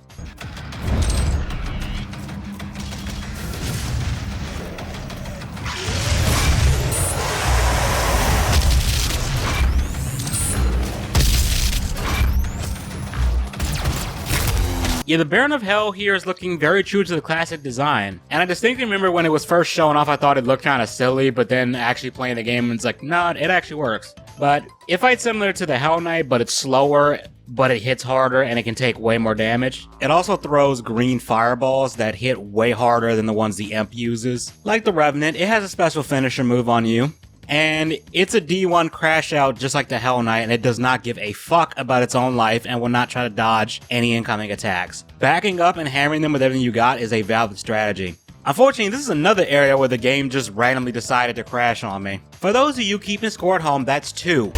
Yeah, the Baron of Hell here is looking very true to the classic design. And I distinctly remember when it was first shown off, I thought it looked kind of silly, but then actually playing the game, it's like, nah, it actually works. But it fights similar to the Hell Knight, but it's slower, but it hits harder, and it can take way more damage. It also throws green fireballs that hit way harder than the ones the Imp uses. Like the Revenant, it has a special finisher move on you. And it's a D1 crash out just like the Hell Knight, and it does not give a fuck about its own life and will not try to dodge any incoming attacks. Backing up and hammering them with everything you got is a valid strategy. Unfortunately, this is another area where the game just randomly decided to crash on me. For those of you keeping score at home, that's 2.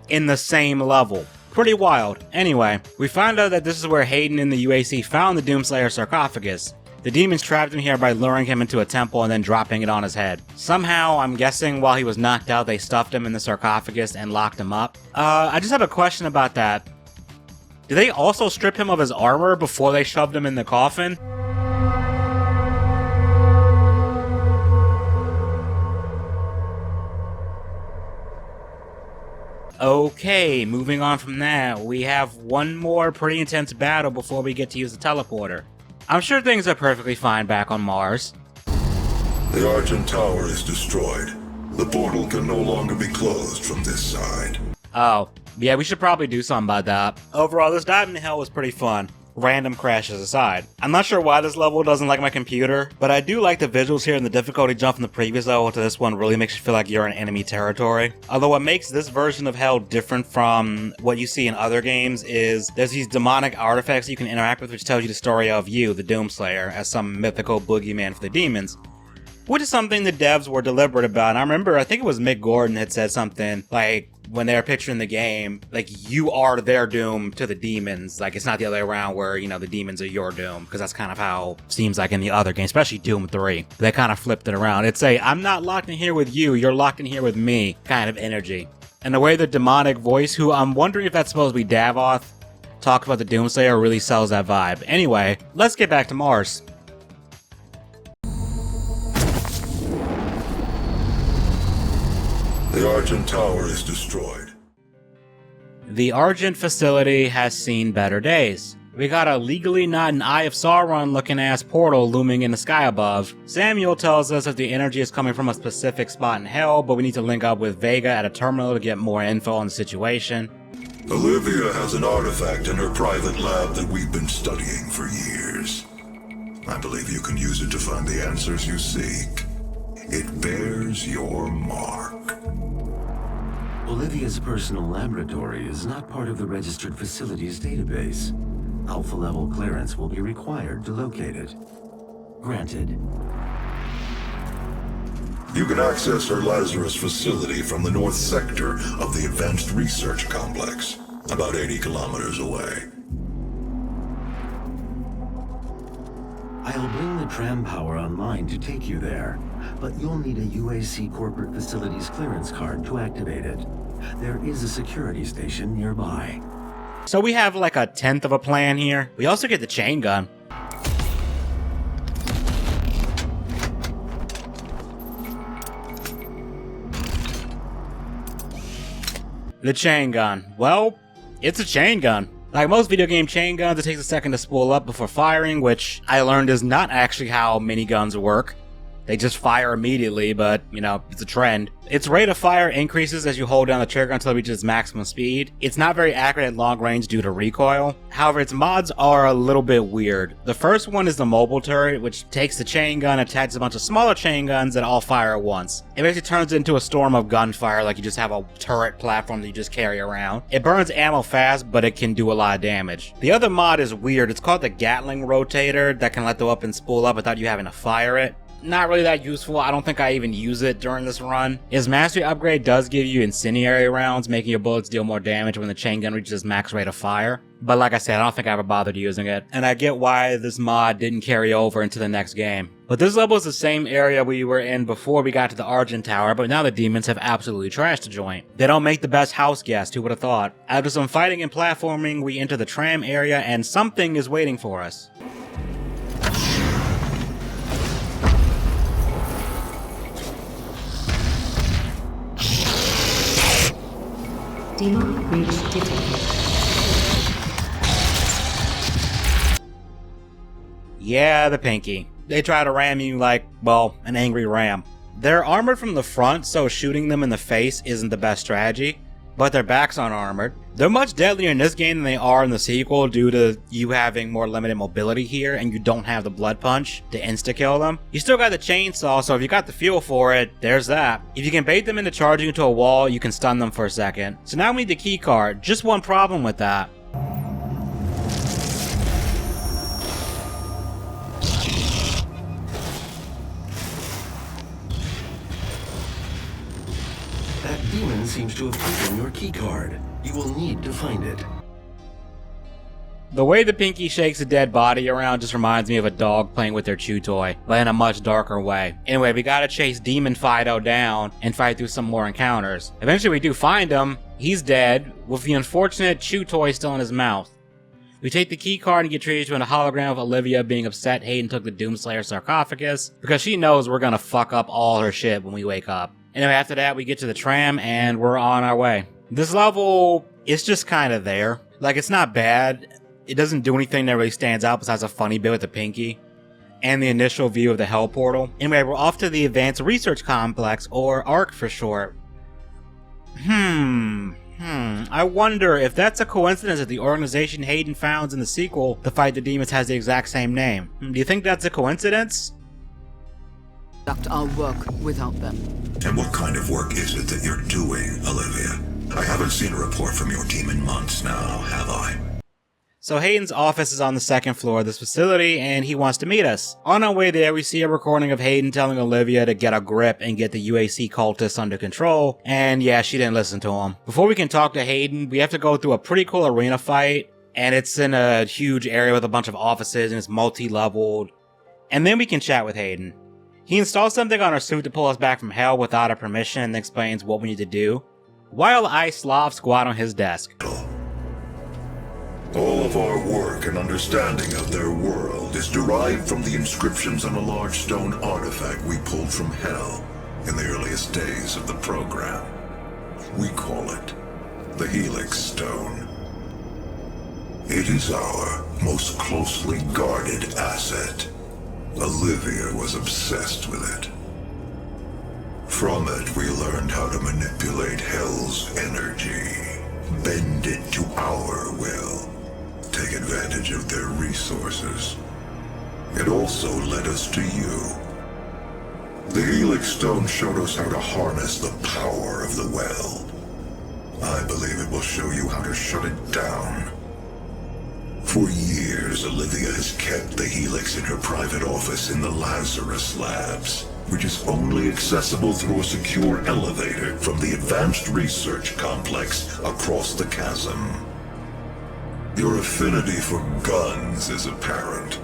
In the same level. Pretty wild. Anyway, we find out that this is where Hayden and the UAC found the Doomslayer sarcophagus. The demons trapped him here by luring him into a temple and then dropping it on his head. Somehow, I'm guessing while he was knocked out, they stuffed him in the sarcophagus and locked him up. I just have a question about that. Did they also strip him of his armor before they shoved him in the coffin? Okay, moving on from that, we have one more pretty intense battle before we get to use the teleporter. I'm sure things are perfectly fine back on Mars. The Argent Tower is destroyed. The portal can no longer be closed from this side. Oh, yeah, we should probably do something about that. Overall, this dive into hell was pretty fun. Random crashes aside. I'm not sure why this level doesn't like my computer, but I do like the visuals here, and the difficulty jump from the previous level to this one really makes you feel like you're in enemy territory. Although what makes this version of hell different from what you see in other games is there's these demonic artifacts you can interact with, which tells you the story of you, the Doomslayer, as some mythical boogeyman for the demons. Which is something the devs were deliberate about. And I remember, I think it was Mick Gordon had said something like, when they're picturing the game, like, you are their doom to the demons. Like, it's not the other way around where, you know, the demons are your doom. Because that's kind of how it seems like in the other games, especially Doom 3. They kind of flipped it around. It's a, I'm not locked in here with you, you're locked in here with me kind of energy. And the way the demonic voice, who I'm wondering if that's supposed to be Davoth, talks about the Doomslayer really sells that vibe. Anyway, let's get back to Mars. The Argent Tower is destroyed. The Argent Facility has seen better days. We got a legally not an Eye of Sauron looking ass portal looming in the sky above. Samuel tells us that the energy is coming from a specific spot in hell, but we need to link up with Vega at a terminal to get more info on the situation. Olivia has an artifact in her private lab that we've been studying for years. I believe you can use it to find the answers you seek. It bears your mark. Olivia's personal laboratory is not part of the registered facilities database. Alpha-level clearance will be required to locate it. Granted. You can access her Lazarus facility from the north sector of the Advanced Research Complex, about 80 kilometers away. I'll bring the tram power online to take you there, but you'll need a UAC corporate facilities clearance card to activate it. There is a security station nearby. So we have like a tenth of a plan here. We also get the chain gun. The chain gun. Well, it's a chain gun. Like most video game chain guns, it takes a second to spool up before firing, which I learned is not actually how miniguns work. They just fire immediately, but, you know, it's a trend. Its rate of fire increases as you hold down the trigger until it reaches maximum speed. It's not very accurate at long range due to recoil. However, its mods are a little bit weird. The first one is the mobile turret, which takes the chain gun and attaches a bunch of smaller chain guns that all fire at once. It basically turns it into a storm of gunfire, like you just have a turret platform that you just carry around. It burns ammo fast, but it can do a lot of damage. The other mod is weird. It's called the Gatling Rotator that can let the weapon spool up without you having to fire it. not really that useful. I don't think I even use it during this run. His mastery upgrade does give you incendiary rounds, making your bullets deal more damage when the chain gun reaches max rate of fire. But like I said, I don't think I ever bothered using it. And I get why this mod didn't carry over into the next game. But this level is the same area we were in before we got to the Argent Tower, but now the demons have absolutely trashed the joint. They don't make the best house guests, who would have thought? After some fighting and platforming, we enter the tram area and something is waiting for us. Demonic breach detected. Yeah, the Pinky. They try to ram you like, well, an angry ram. They're armored from the front, so shooting them in the face isn't the best strategy, but their backs aren't armored. They're much deadlier in this game than they are in the sequel due to you having more limited mobility here and you don't have the blood punch to insta-kill them. You still got the chainsaw, so if you got the fuel for it, there's that. If you can bait them into charging into a wall, you can stun them for a second. So now we need the key card. Just one problem with that. That demon seems to have taken your keycard. You will need to find it. The way the Pinky shakes a dead body around just reminds me of a dog playing with their chew toy, but in a much darker way. Anyway, we gotta chase Demon Fido down and fight through some more encounters. Eventually we do find him. He's dead, with the unfortunate chew toy still in his mouth. We take the key card and get treated to a hologram of Olivia being upset Hayden took the Doomslayer sarcophagus, because she knows we're gonna fuck up all her shit when we wake up. Anyway, after that, we get to the tram, and we're on our way. This level is just kind of there. Like, it's not bad. It doesn't do anything that really stands out besides a funny bit with the Pinky, and the initial view of the Hell Portal. Anyway, we're off to the Advanced Research Complex, or ARC for short. I wonder if that's a coincidence that the organization Hayden founds in the sequel to fight the demons has the exact same name. Do you think that's a coincidence? Conduct our work without them. And what kind of work is it that you're doing, Olivia? I haven't seen a report from your team in months now, have I? So Hayden's office is on the second floor of this facility, and he wants to meet us. On our way there, we see a recording of Hayden telling Olivia to get a grip and get the UAC cultists under control, and yeah, she didn't listen to him. Before we can talk to Hayden, we have to go through a pretty cool arena fight, and it's in a huge area with a bunch of offices, and it's multi-leveled. And then we can chat with Hayden. He installs something on our suit to pull us back from hell without our permission and explains what we need to do, while I Slav squat on his desk. All of our work and understanding of their world is derived from the inscriptions on a large stone artifact we pulled from hell in the earliest days of the program. We call it the Helix Stone. It is our most closely guarded asset. Olivia was obsessed with it. From it, we learned how to manipulate Hell's energy, bend it to our will, take advantage of their resources. It also led us to you. The Helix Stone showed us how to harness the power of the well. I believe it will show you how to shut it down. For years, Olivia has kept the Helix in her private office in the Lazarus Labs, which is only accessible through a secure elevator from the Advanced Research Complex across the chasm. Your affinity for guns is apparent.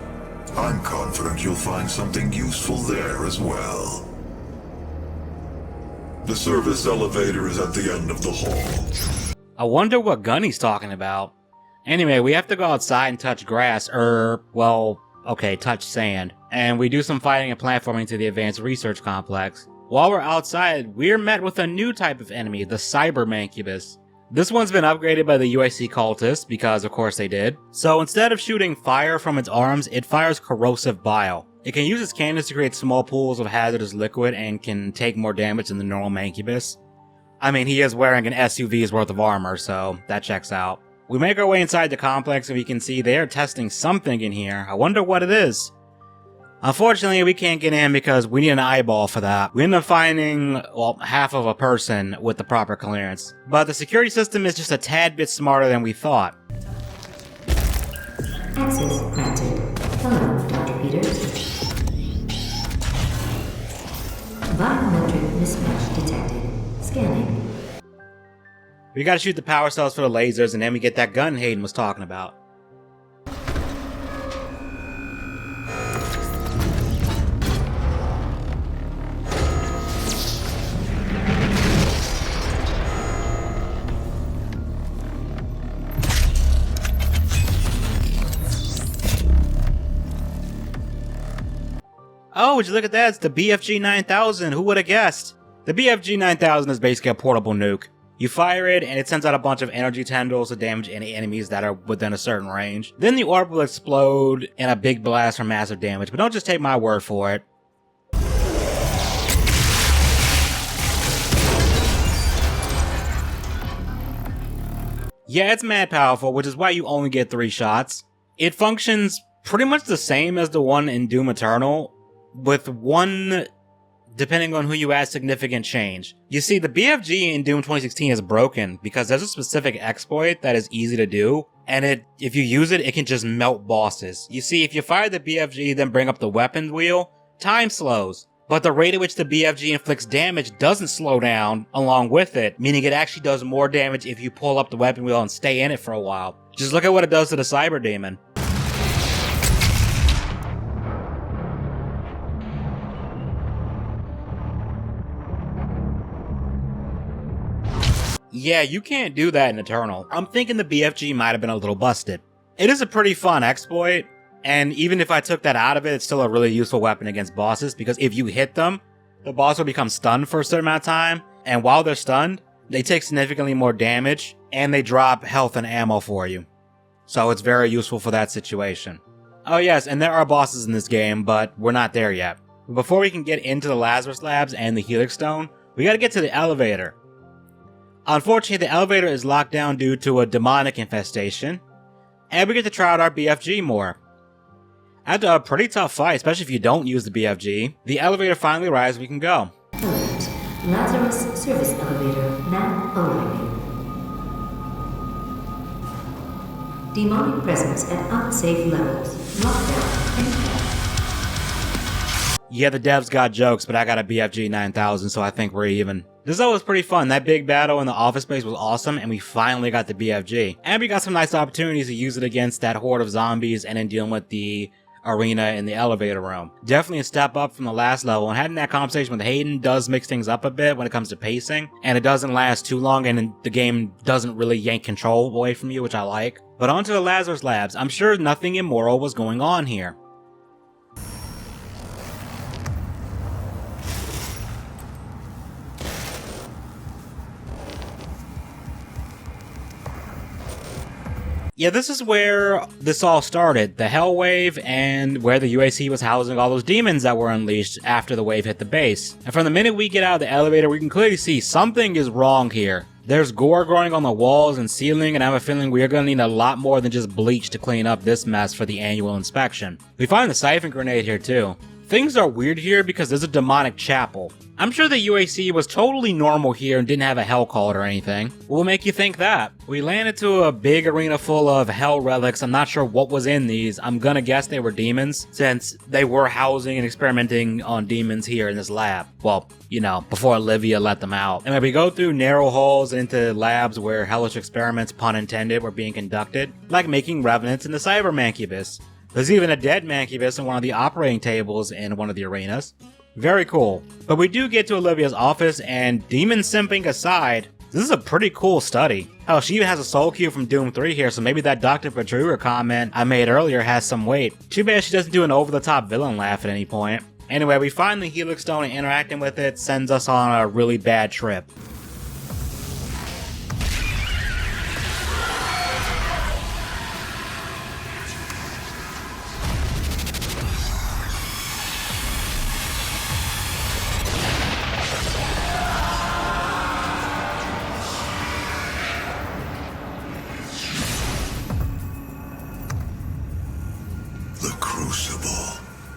I'm confident you'll find something useful there as well. The service elevator is at the end of the hall. I wonder what gun he's talking about. Anyway, we have to go outside and touch grass, touch sand. And we do some fighting and platforming to the Advanced Research Complex. While we're outside, we're met with a new type of enemy, the Cyber Mancubus. This one's been upgraded by the UAC cultists, because of course they did. So instead of shooting fire from its arms, it fires corrosive bile. It can use its cannons to create small pools of hazardous liquid and can take more damage than the normal Mancubus. I mean, he is wearing an SUV's worth of armor, so that checks out. We make our way inside the complex and we can see they are testing something in here. I wonder what it is. Unfortunately, we can't get in because we need an eyeball for that. We end up finding, half of a person with the proper clearance. But the security system is just a tad bit smarter than we thought. Access granted. Hello, Dr. Peters. Biometric mismatch detected. Scanning. We gotta shoot the power cells for the lasers, and then we get that gun Hayden was talking about. Oh, would you look at that? It's the BFG 9000. Who would have guessed? The BFG 9000 is basically a portable nuke. You fire it, and it sends out a bunch of energy tendrils to damage any enemies that are within a certain range. Then the orb will explode in a big blast for massive damage, but don't just take my word for it. Yeah, it's mad powerful, which is why you only get 3 shots. It functions pretty much the same as the one in Doom Eternal, with one, depending on who you ask, significant change. You see, the BFG in Doom 2016 is broken because there's a specific exploit that is easy to do, and if you use it, it can just melt bosses. You see, if you fire the BFG, then bring up the weapons wheel, time slows. But the rate at which the BFG inflicts damage doesn't slow down along with it, meaning it actually does more damage if you pull up the weapon wheel and stay in it for a while. Just look at what it does to the Cyber Demon. Yeah, you can't do that in Eternal. I'm thinking the BFG might have been a little busted. It is a pretty fun exploit, and even if I took that out of it, it's still a really useful weapon against bosses, because if you hit them, the boss will become stunned for a certain amount of time, and while they're stunned, they take significantly more damage, and they drop health and ammo for you. So it's very useful for that situation. Oh yes, and there are bosses in this game, but we're not there yet. Before we can get into the Lazarus Labs and the Helix Stone, we gotta get to the elevator. Unfortunately, the elevator is locked down due to a demonic infestation, and we get to try out our BFG more. After a pretty tough fight, especially if you don't use the BFG, the elevator finally arrives and we can go. Alert. Lazarus service elevator now arriving. Demonic presence at unsafe levels. Lockdown and Yeah, the devs got jokes, but I got a BFG 9000, so I think we're even. This was pretty fun. That big battle in the office space was awesome, and we finally got the BFG. And we got some nice opportunities to use it against that horde of zombies and then dealing with the arena in the elevator room. Definitely a step up from the last level, and having that conversation with Hayden does mix things up a bit when it comes to pacing, and it doesn't last too long, and the game doesn't really yank control away from you, which I like. But on to the Lazarus Labs. I'm sure nothing immoral was going on here. Yeah, this is where this all started, the Hell Wave, and where the UAC was housing all those demons that were unleashed after the wave hit the base. And from the minute we get out of the elevator, we can clearly see something is wrong here. There's gore growing on the walls and ceiling, and I have a feeling we are going to need a lot more than just bleach to clean up this mess for the annual inspection. We find the siphon grenade here too. Things are weird here because there's a demonic chapel. I'm sure the UAC was totally normal here and didn't have a hell cult or anything. What will make you think that? We landed to a big arena full of hell relics. I'm not sure what was in these. I'm gonna guess they were demons, since they were housing and experimenting on demons here in this lab. Well, you know, before Olivia let them out. And when we go through narrow halls and into labs where hellish experiments, pun intended, were being conducted, like making revenants in the Cyber Mancubus. There's even a dead Mancubus in one of the operating tables in one of the arenas. Very cool. But we do get to Olivia's office, and demon simping aside, this is a pretty cool study. Hell, she even has a soul cube from Doom 3 here, so maybe that Dr. Petruger comment I made earlier has some weight. Too bad she doesn't do an over-the-top villain laugh at any point. Anyway, we find the Helix Stone, and interacting with it sends us on a really bad trip.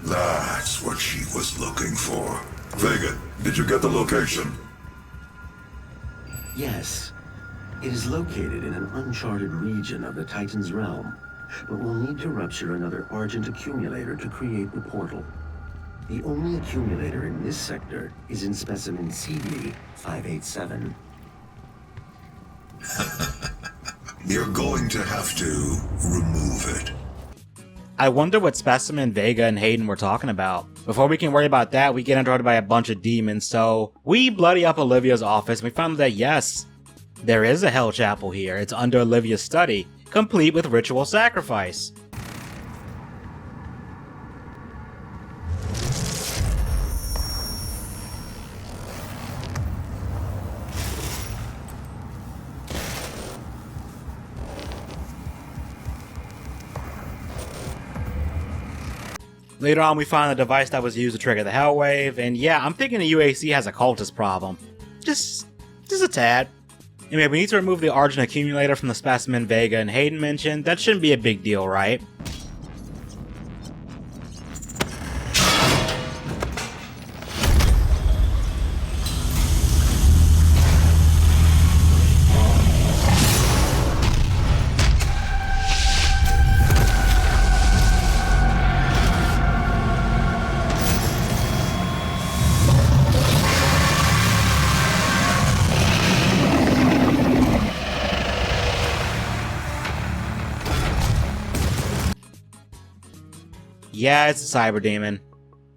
That's what she was looking for. Vega, did you get the location? Yes. It is located in an uncharted region of the Titan's realm, but we'll need to rupture another Argent accumulator to create the portal. The only accumulator in this sector is in specimen CD 587. You're going to have to remove it. I wonder what Specimen, Vega, and Hayden were talking about. Before we can worry about that, we get interrupted by a bunch of demons, so we bloody up Olivia's office and we found that yes, there is a Hell Chapel here. It's under Olivia's study, complete with ritual sacrifice. Later on, we find the device that was used to trigger the Hell Wave, and yeah, I'm thinking the UAC has a cultist problem. Just a tad. Anyway, we need to remove the Argent accumulator from the specimen Vega and Hayden mentioned. That shouldn't be a big deal, right? Yeah, it's a cyber demon.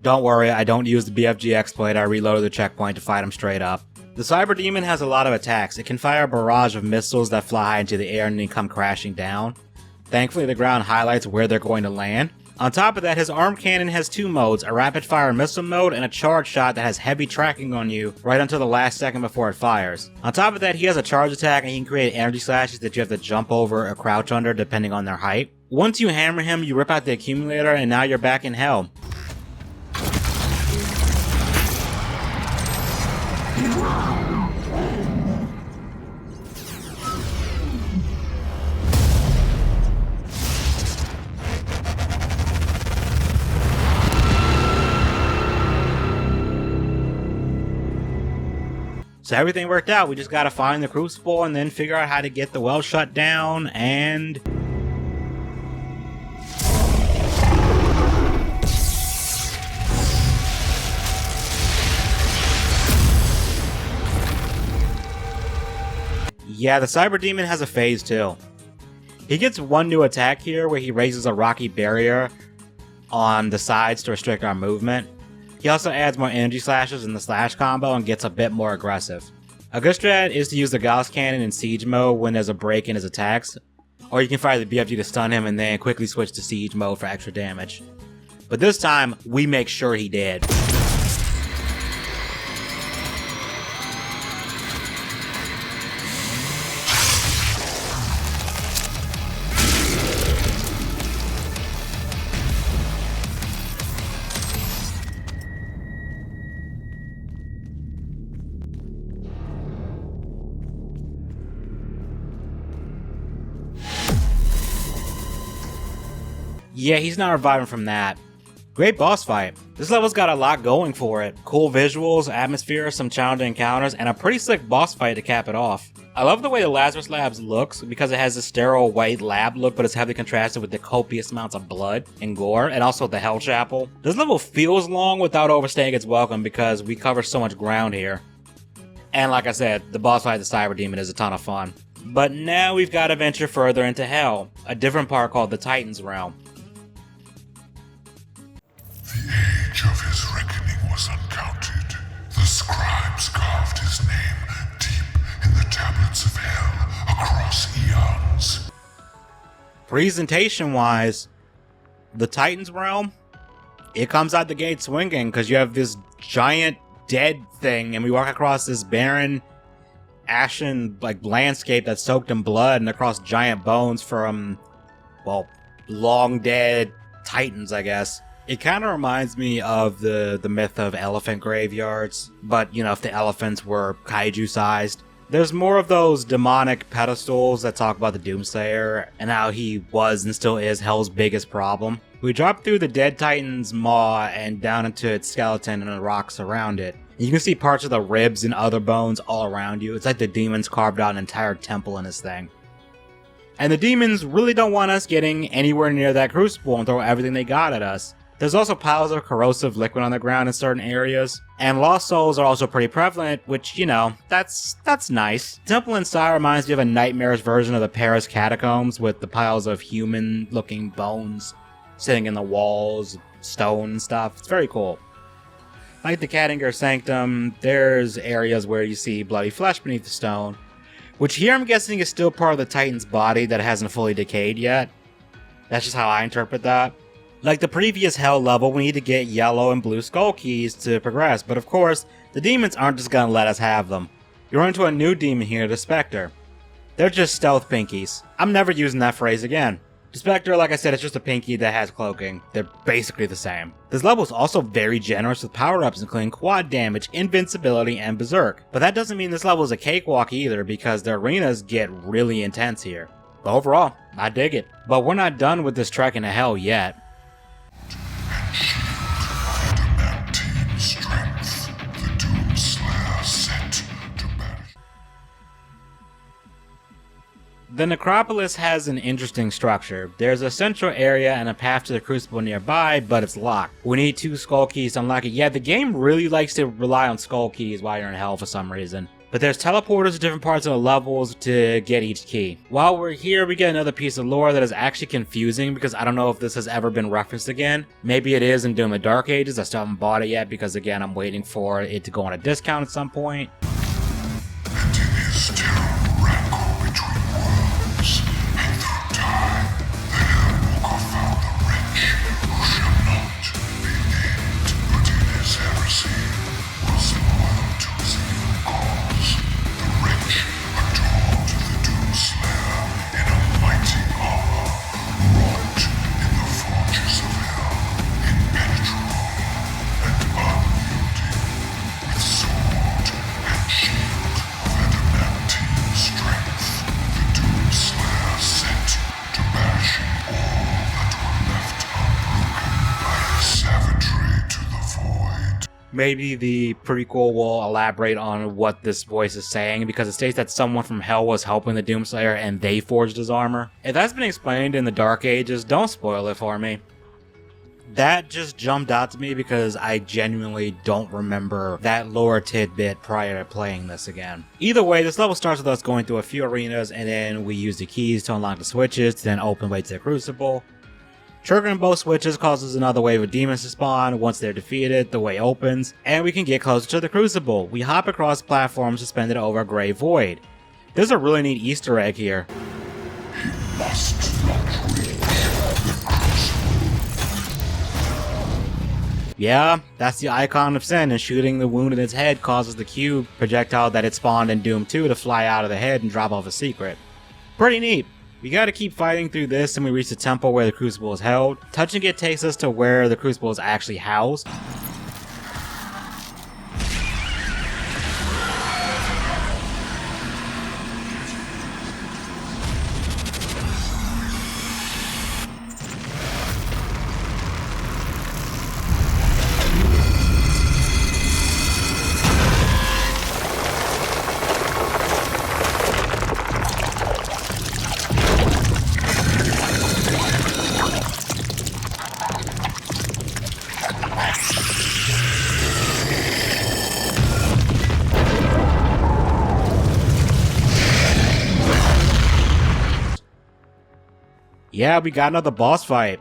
Don't worry, I don't use the BFG exploit, I reloaded the checkpoint to fight him straight up. The cyber demon has a lot of attacks. It can fire a barrage of missiles that fly into the air and then come crashing down. Thankfully, the ground highlights where they're going to land. On top of that, his arm cannon has two modes, a rapid fire missile mode and a charge shot that has heavy tracking on you right until the last second before it fires. On top of that, he has a charge attack and he can create energy slashes that you have to jump over or crouch under depending on their height. Once you hammer him, you rip out the accumulator and now you're back in hell. So everything worked out, we just gotta find the crucible and then figure out how to get the well shut down and... Yeah, the cyber demon has a phase too. He gets one new attack here where he raises a rocky barrier on the sides to restrict our movement. He also adds more energy slashes in the slash combo and gets a bit more aggressive. A good strat is to use the Gauss cannon in siege mode when there's a break in his attacks, or you can fire the BFG to stun him and then quickly switch to siege mode for extra damage. But this time, we make sure he did. Yeah, he's not reviving from that. Great boss fight. This level's got a lot going for it. Cool visuals, atmosphere, some challenging encounters, and a pretty slick boss fight to cap it off. I love the way the Lazarus Labs looks because it has a sterile white lab look, but it's heavily contrasted with the copious amounts of blood and gore, and also the Hell Chapel. This level feels long without overstaying its welcome because we cover so much ground here. And like I said, the boss fight of the Cyber Demon is a ton of fun. But now we've got to venture further into Hell, a different part called the Titan's Realm. The age of his reckoning was uncounted. The scribes carved his name deep in the tablets of hell across eons. Presentation-wise, the Titan's Realm, it comes out the gate swinging because you have this giant dead thing and we walk across this barren, ashen landscape that's soaked in blood and across giant bones from, well, long dead titans, I guess. It kind of reminds me of the myth of elephant graveyards, but, you know, if the elephants were kaiju-sized. There's more of those demonic pedestals that talk about the Doomslayer, and how he was and still is Hell's biggest problem. We drop through the dead Titan's maw and down into its skeleton and the rocks around it. You can see parts of the ribs and other bones all around you. It's like the demons carved out an entire temple in this thing. And the demons really don't want us getting anywhere near that crucible and throw everything they got at us. There's also piles of corrosive liquid on the ground in certain areas, and lost souls are also pretty prevalent, which, you know, that's nice. The temple inside reminds me of a nightmarish version of the Paris catacombs with the piles of human-looking bones sitting in the walls, stone and stuff. It's very cool. Like the Kadingir Sanctum, there's areas where you see bloody flesh beneath the stone, which here I'm guessing is still part of the Titan's body that hasn't fully decayed yet. That's just how I interpret that. Like the previous Hell level, we need to get yellow and blue skull keys to progress, but of course, the demons aren't just gonna let us have them. You run into a new demon here, the Spectre. They're just stealth pinkies. I'm never using that phrase again. The Spectre, like I said, is just a pinky that has cloaking. They're basically the same. This level is also very generous with power-ups including quad damage, invincibility, and berserk. But that doesn't mean this level is a cakewalk either, because the arenas get really intense here. But overall, I dig it. But we're not done with this trek into hell yet. The Necropolis has an interesting structure. There's a central area and a path to the Crucible nearby, but it's locked. We need 2 skull keys to unlock it. Yeah, the game really likes to rely on skull keys while you're in hell for some reason. But there's teleporters to different parts of the levels to get each key. While we're here, we get another piece of lore that is actually confusing because I don't know if this has ever been referenced again. Maybe it is in Doom the Dark Ages. I still haven't bought it yet because, again, I'm waiting for it to go on a discount at some point. And in his terrible rancor between worlds, and through time, the Hellwalker found the wretch who shall not be named, but in his heresy was loyal to his evil cause. The wretch adored the Doomslayer in a mighty armor, wrought in the forges of hell, impenetrable and unyielding, with sword and shield of adamantine strength. The Doomslayer set to banishing all that were left unbroken by his savagery to the void. Maybe the prequel will elaborate on what this voice is saying, because it states that someone from hell was helping the Doomslayer and they forged his armor. If that's been explained in the Dark Ages, don't spoil it for me. That just jumped out to me because I genuinely don't remember that lore tidbit prior to playing this again. Either way, this level starts with us going through a few arenas, and then we use the keys to unlock the switches to then open way to the Crucible. Triggering both switches causes another wave of demons to spawn. Once they're defeated, the way opens, and we can get closer to the Crucible. We hop across platforms suspended over a gray void. There's a really neat Easter egg here. He must not reach the Crucible. Yeah, that's the icon of sin, and shooting the wound in its head causes the cube projectile that it spawned in Doom 2 to fly out of the head and drop off a secret. Pretty neat. We gotta keep fighting through this and we reach the temple where the Crucible is held. Touching it takes us to where the Crucible is actually housed. Yeah, we got another boss fight.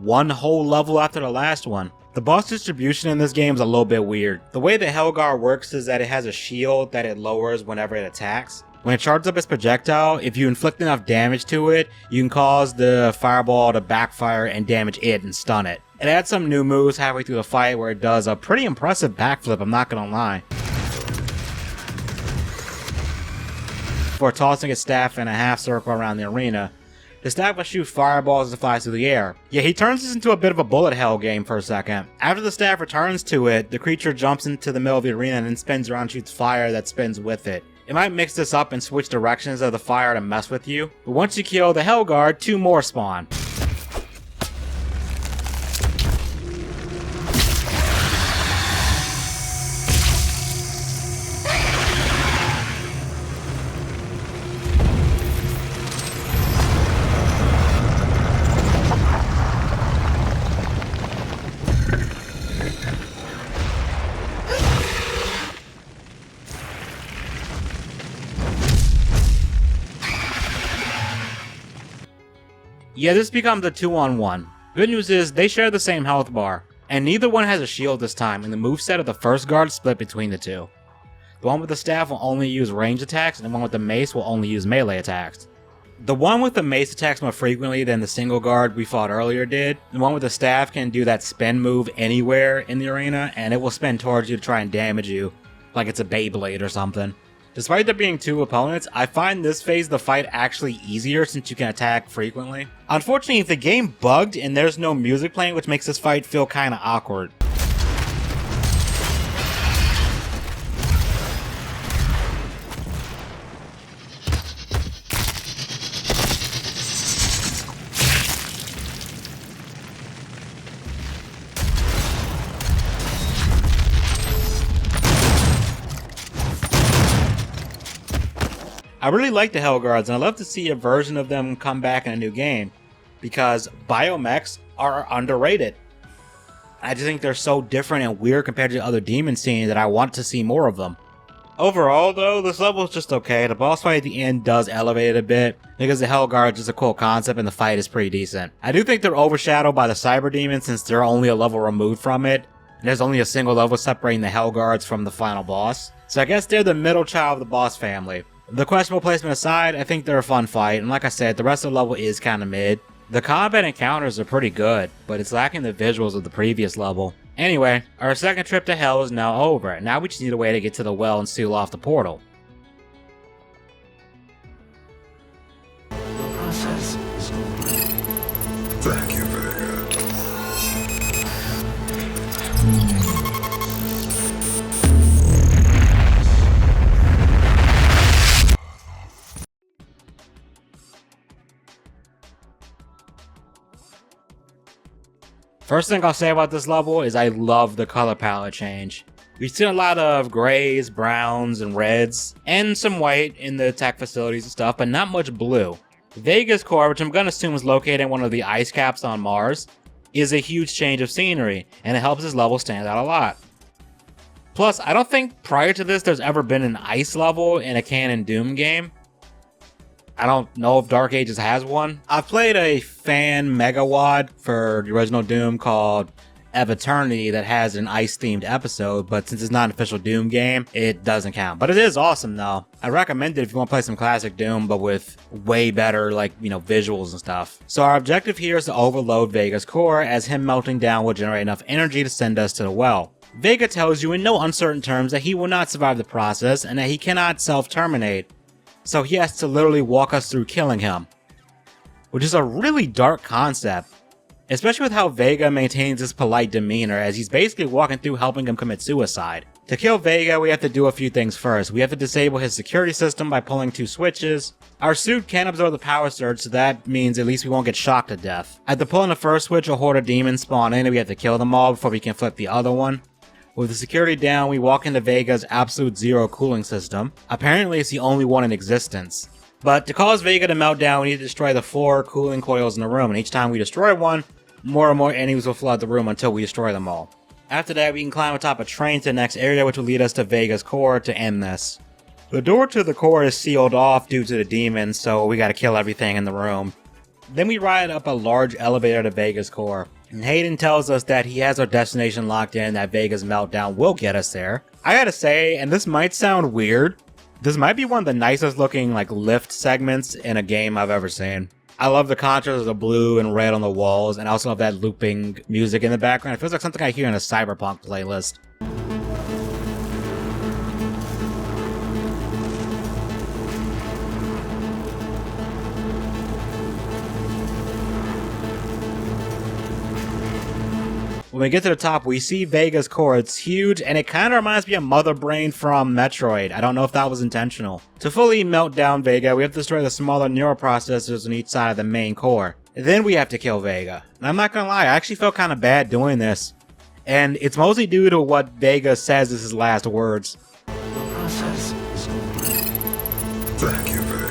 One whole level after the last one. The boss distribution in this game is a little bit weird. The way the Helgar works is that it has a shield that it lowers whenever it attacks. When it charges up its projectile, if you inflict enough damage to it, you can cause the fireball to backfire and damage it and stun it. It adds some new moves halfway through the fight where it does a pretty impressive backflip, I'm not gonna lie. Before tossing its staff in a half circle around the arena. The staff will shoot fireballs as it flies through the air. Yeah, he turns this into a bit of a bullet hell game for a second. After the staff returns to it, the creature jumps into the middle of the arena and then spins around and shoots fire that spins with it. It might mix this up and switch directions of the fire to mess with you, but once you kill the Helguard, 2 more spawn. Yeah, this becomes a 2-on-1. Good news is, they share the same health bar, and neither one has a shield this time, and the moveset of the first guard split between the two. The one with the staff will only use range attacks, and the one with the mace will only use melee attacks. The one with the mace attacks more frequently than the single guard we fought earlier did. The one with the staff can do that spin move anywhere in the arena, and it will spin towards you to try and damage you, like it's a Beyblade or something. Despite there being two opponents, I find this phase of the fight actually easier since you can attack frequently. Unfortunately, the game bugged and there's no music playing, which makes this fight feel kinda awkward. I really like the Hellguards, and I love to see a version of them come back in a new game, because biomechs are underrated. I just think they're so different and weird compared to other demon scenes that I want to see more of them. Overall though, this level is just okay. The boss fight at the end does elevate it a bit, because the Hellguard is just a cool concept and the fight is pretty decent. I do think they're overshadowed by the Cyber Demon since they're only a level removed from it, and there's only a single level separating the Hellguards from the final boss. So I guess they're the middle child of the boss family. The questionable placement aside, I think they're a fun fight, and like I said, the rest of the level is kinda mid. The combat encounters are pretty good, but it's lacking the visuals of the previous level. Anyway, our second trip to hell is now over, and now we just need a way to get to the well and seal off the portal. The process is complete. Thank you, Vega. First thing I'll say about this level is I love the color palette change. We've seen a lot of grays, browns, and reds, and some white in the attack facilities and stuff, but not much blue. Vega's core, which I'm gonna assume is located in one of the ice caps on Mars, is a huge change of scenery, and it helps this level stand out a lot. Plus, I don't think prior to this there's ever been an ice level in a canon Doom game. I don't know if Dark Ages has one. I've played a fan megawad for the original Doom called Of Eternity that has an ice-themed episode, but since it's not an official Doom game, it doesn't count. But it is awesome though. I recommend it if you want to play some classic Doom, but with way better, visuals and stuff. So our objective here is to overload Vega's core, as him melting down will generate enough energy to send us to the well. Vega tells you in no uncertain terms that he will not survive the process and that he cannot self-terminate. So he has to literally walk us through killing him, which is a really dark concept, especially with how Vega maintains his polite demeanor as he's basically walking through helping him commit suicide. To kill Vega, we have to do a few things first. We have to disable his security system by pulling 2 switches. Our suit can absorb the power surge, so that means at least we won't get shocked to death. After pulling the first switch, a horde of demons spawn in and we have to kill them all before we can flip the other one. With the security down, we walk into Vega's absolute zero cooling system. Apparently it's the only one in existence. But to cause Vega to melt down, we need to destroy the 4 cooling coils in the room, and each time we destroy one, more and more enemies will flood the room until we destroy them all. After that, we can climb atop a train to the next area, which will lead us to Vega's core to end this. The door to the core is sealed off due to the demons, so we gotta kill everything in the room. Then we ride up a large elevator to Vega's core. And Hayden tells us that he has our destination locked in, that Vega's meltdown will get us there. I gotta say, and this might sound weird, this might be one of the nicest looking lift segments in a game I've ever seen. I love the contrast of the blue and red on the walls, and I also love that looping music in the background. It feels like something I hear in a Cyberpunk playlist. When we get to the top, we see Vega's core. It's huge, and it kind of reminds me of Mother Brain from Metroid. I don't know if that was intentional. To fully melt down Vega, we have to destroy the smaller neuroprocessors on each side of the main core. Then we have to kill Vega. And I'm not gonna lie, I actually felt kind of bad doing this. And it's mostly due to what Vega says is his last words. The process is complete. Thank you, Vega.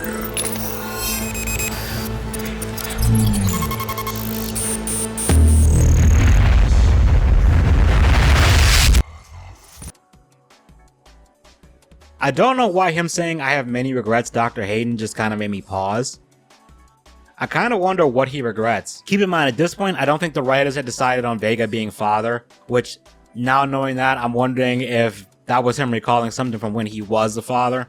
I don't know why him saying I have many regrets, Dr. Hayden, just kind of made me pause. I kind of wonder what he regrets. Keep in mind, at this point, I don't think the writers had decided on Vega being father, which, now knowing that, I'm wondering if that was him recalling something from when he was the father.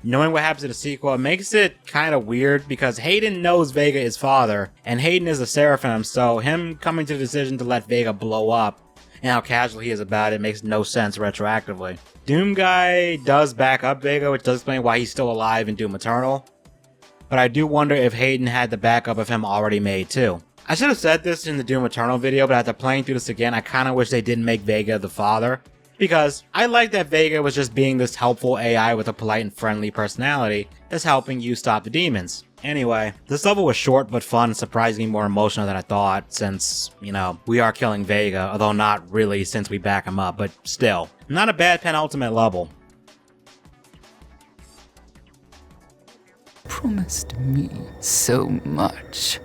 Knowing what happens in the sequel, it makes it kind of weird because Hayden knows Vega is father, and Hayden is a Seraphim, so him coming to the decision to let Vega blow up, and how casual he is about it, makes no sense retroactively. Doom Guy does back up Vega, which does explain why he's still alive in Doom Eternal. But I do wonder if Hayden had the backup of him already made too. I should have said this in the Doom Eternal video, but after playing through this again, I kind of wish they didn't make Vega the father. Because I like that Vega was just being this helpful AI with a polite and friendly personality that's helping you stop the demons. Anyway, this level was short but fun and surprisingly more emotional than I thought since, you know, we are killing Vega, although not really since we back him up, but still. Not a bad penultimate level. Promised me so much.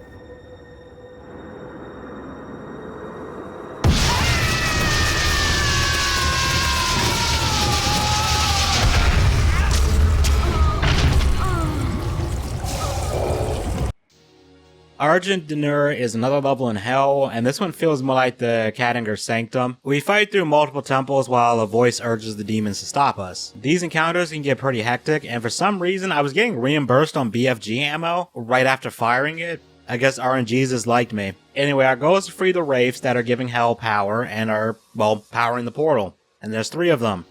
Argent D'Nur is another level in hell, and this one feels more like the Kadingir Sanctum. We fight through multiple temples while a voice urges the demons to stop us. These encounters can get pretty hectic, and for some reason I was getting reimbursed on BFG ammo right after firing it. I guess RNGesus liked me. Anyway, our goal is to free the wraiths that are giving hell power and are, well, powering the portal. And there's 3 of them.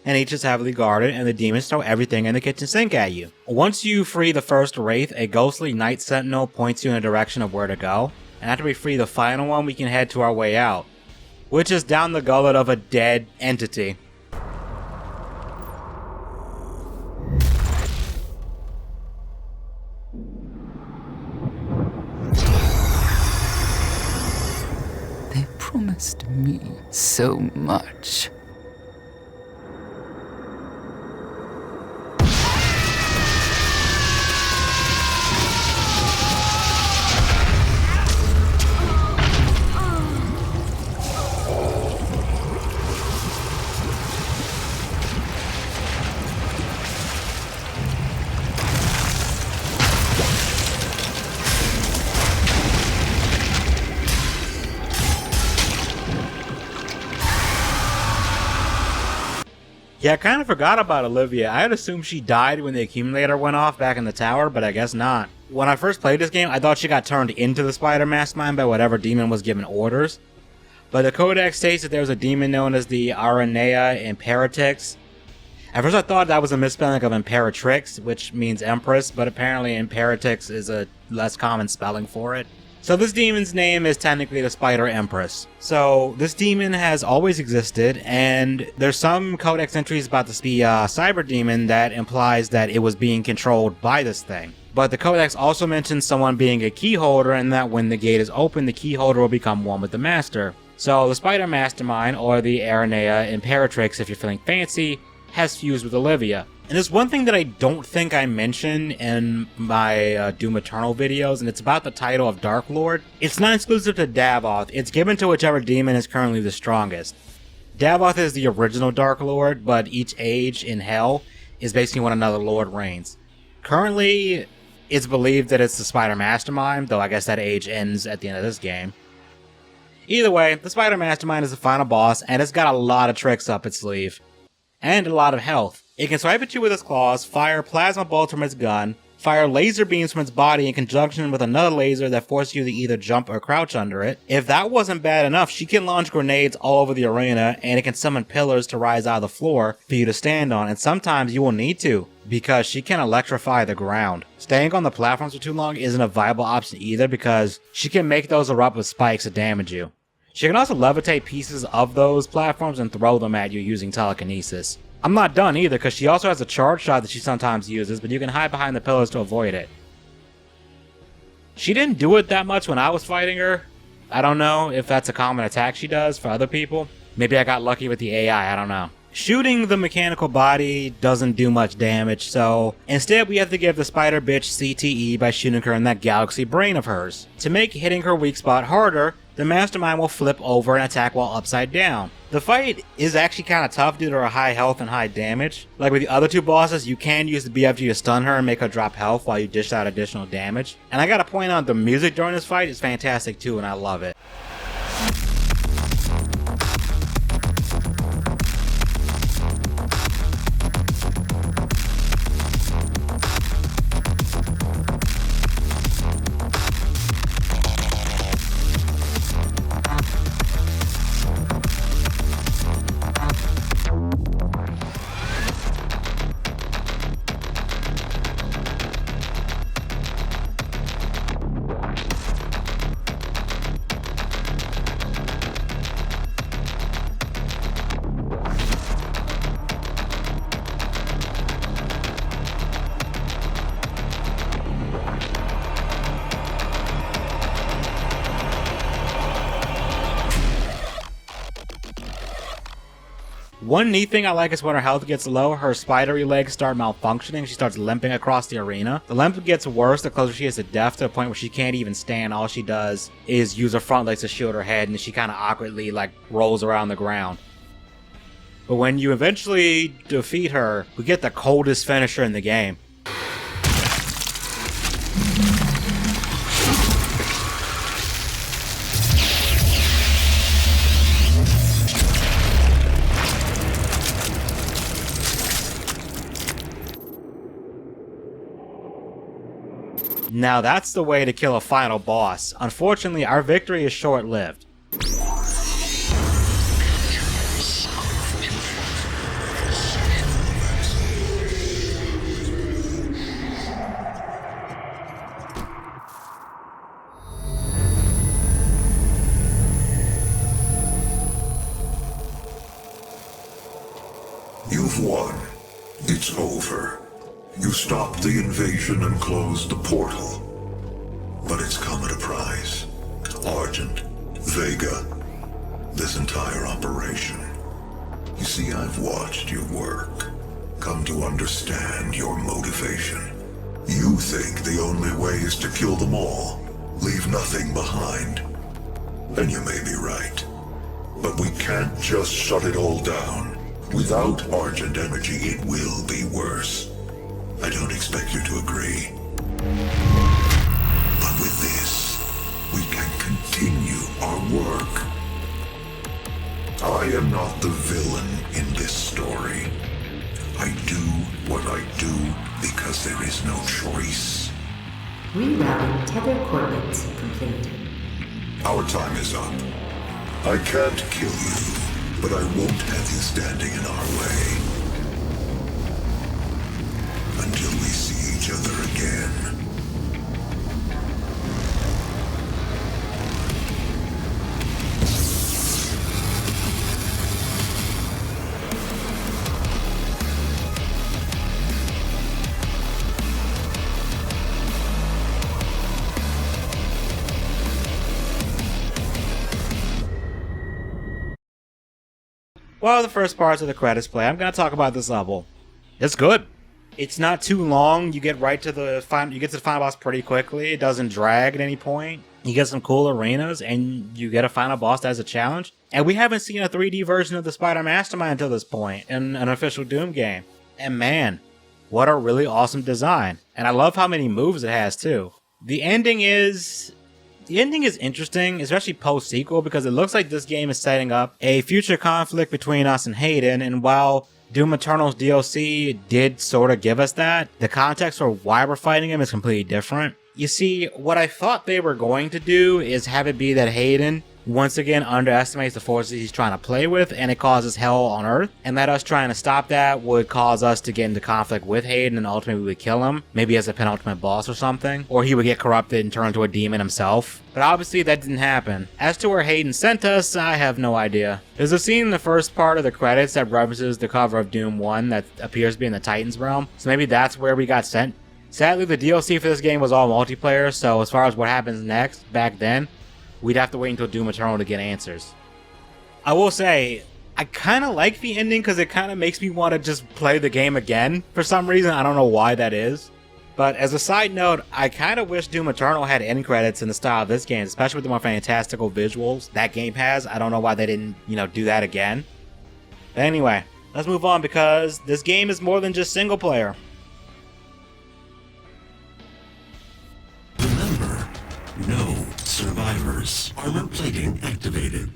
And each is heavily guarded, and the demons throw everything in the kitchen sink at you. Once you free the first wraith, a ghostly night sentinel points you in a direction of where to go, and after we free the final one, we can head to our way out, which is down the gullet of a dead entity. They promised me so much. Yeah, I kind of forgot about Olivia. I had assumed she died when the accumulator went off back in the tower, but I guess not. When I first played this game, I thought she got turned into the spider mastermind by whatever demon was given orders. But the codex states that there was a demon known as the Aranea Imperatrix. At first I thought that was a misspelling of Imperatrix, which means Empress, but apparently Imperatrix is a less common spelling for it. So this demon's name is technically the Spider Empress. So this demon has always existed, and there's some codex entries about this cyber demon that implies that it was being controlled by this thing. But the codex also mentions someone being a key holder, and that when the gate is open, the key holder will become one with the master. So the Spider Mastermind, or the Aranea Imperatrix if you're feeling fancy, has fused with Olivia. And there's one thing that I don't think I mentioned in my Doom Eternal videos, and it's about the title of Dark Lord. It's not exclusive to Davoth, it's given to whichever demon is currently the strongest. Davoth is the original Dark Lord, but each age in Hell is basically when another Lord reigns. Currently, it's believed that it's the Spider Mastermind, though I guess that age ends at the end of this game. Either way, the Spider Mastermind is the final boss, and it's got a lot of tricks up its sleeve. And a lot of health. It can swipe at you with its claws, fire plasma bolts from its gun, fire laser beams from its body in conjunction with another laser that forces you to either jump or crouch under it. If that wasn't bad enough, she can launch grenades all over the arena, and it can summon pillars to rise out of the floor for you to stand on, and sometimes you will need to, because she can electrify the ground. Staying on the platforms for too long isn't a viable option either, because she can make those erupt with spikes to damage you. She can also levitate pieces of those platforms and throw them at you using telekinesis. I'm not done either, because she also has a charge shot that she sometimes uses, but you can hide behind the pillars to avoid it. She didn't do it that much when I was fighting her. I don't know if that's a common attack she does for other people. Maybe I got lucky with the AI, I don't know. Shooting the mechanical body doesn't do much damage, so instead we have to give the spider bitch CTE by shooting her in that galaxy brain of hers. To make hitting her weak spot harder, the mastermind will flip over and attack while upside down. The fight is actually kind of tough due to her high health and high damage. Like with the other two bosses, you can use the BFG to stun her and make her drop health while you dish out additional damage. And I gotta point out, the music during this fight is fantastic too, and I love it. One neat thing I like is when her health gets low, her spidery legs start malfunctioning. She starts limping across the arena. The limp gets worse the closer she is to death, to the point where she can't even stand. All she does is use her front legs to shield her head, and she kind of awkwardly rolls around the ground. But when you eventually defeat her, we get the coldest finisher in the game. Now that's the way to kill a final boss. Unfortunately, our victory is short-lived. You've won. It's over. You stopped the invasion and closed the portal. But it's come at a price. Argent, Vega, this entire operation. You see, I've watched your work, come to understand your motivation. You think the only way is to kill them all, leave nothing behind. And you may be right. But we can't just shut it all down. Without Argent energy, it will be worse. I don't expect you to agree. But with this, we can continue our work. I am not the villain in this story. I do what I do because there is no choice. Rerouting tether coordinates complete. Our time is up. I can't kill you, but I won't have you standing in our way. Until we see each other again. While the first parts of the credits play, I'm going to talk about this level. It's good. It's not too long. You get right to the final. You get to the final boss pretty quickly. It doesn't drag at any point. You get some cool arenas, and you get a final boss as a challenge. And we haven't seen a 3D version of the Spider Mastermind until this point in an official Doom game. And man, what a really awesome design. And I love how many moves it has too. The ending is interesting, especially post-sequel, because it looks like this game is setting up a future conflict between us and Hayden, and while Doom Eternal's DLC did sort of give us that, the context for why we're fighting him is completely different. You see, what I thought they were going to do is have it be that Hayden once again underestimates the forces he's trying to play with, and it causes hell on Earth, and that us trying to stop that would cause us to get into conflict with Hayden, and ultimately we would kill him, maybe as a penultimate boss or something, or he would get corrupted and turn into a demon himself. But obviously that didn't happen. As to where Hayden sent us, I have no idea. There's a scene in the first part of the credits that references the cover of Doom 1 that appears to be in the Titans realm, so maybe that's where we got sent. Sadly, the DLC for this game was all multiplayer, so as far as what happens next, back then, we'd have to wait until Doom Eternal to get answers. I will say, I kind of like the ending because it kind of makes me want to just play the game again for some reason. I don't know why that is. But as a side note, I kind of wish Doom Eternal had end credits in the style of this game, especially with the more fantastical visuals that game has. I don't know why they didn't, do that again. But anyway, let's move on because this game is more than just single player. Remember, no survivors. Armor plating activated.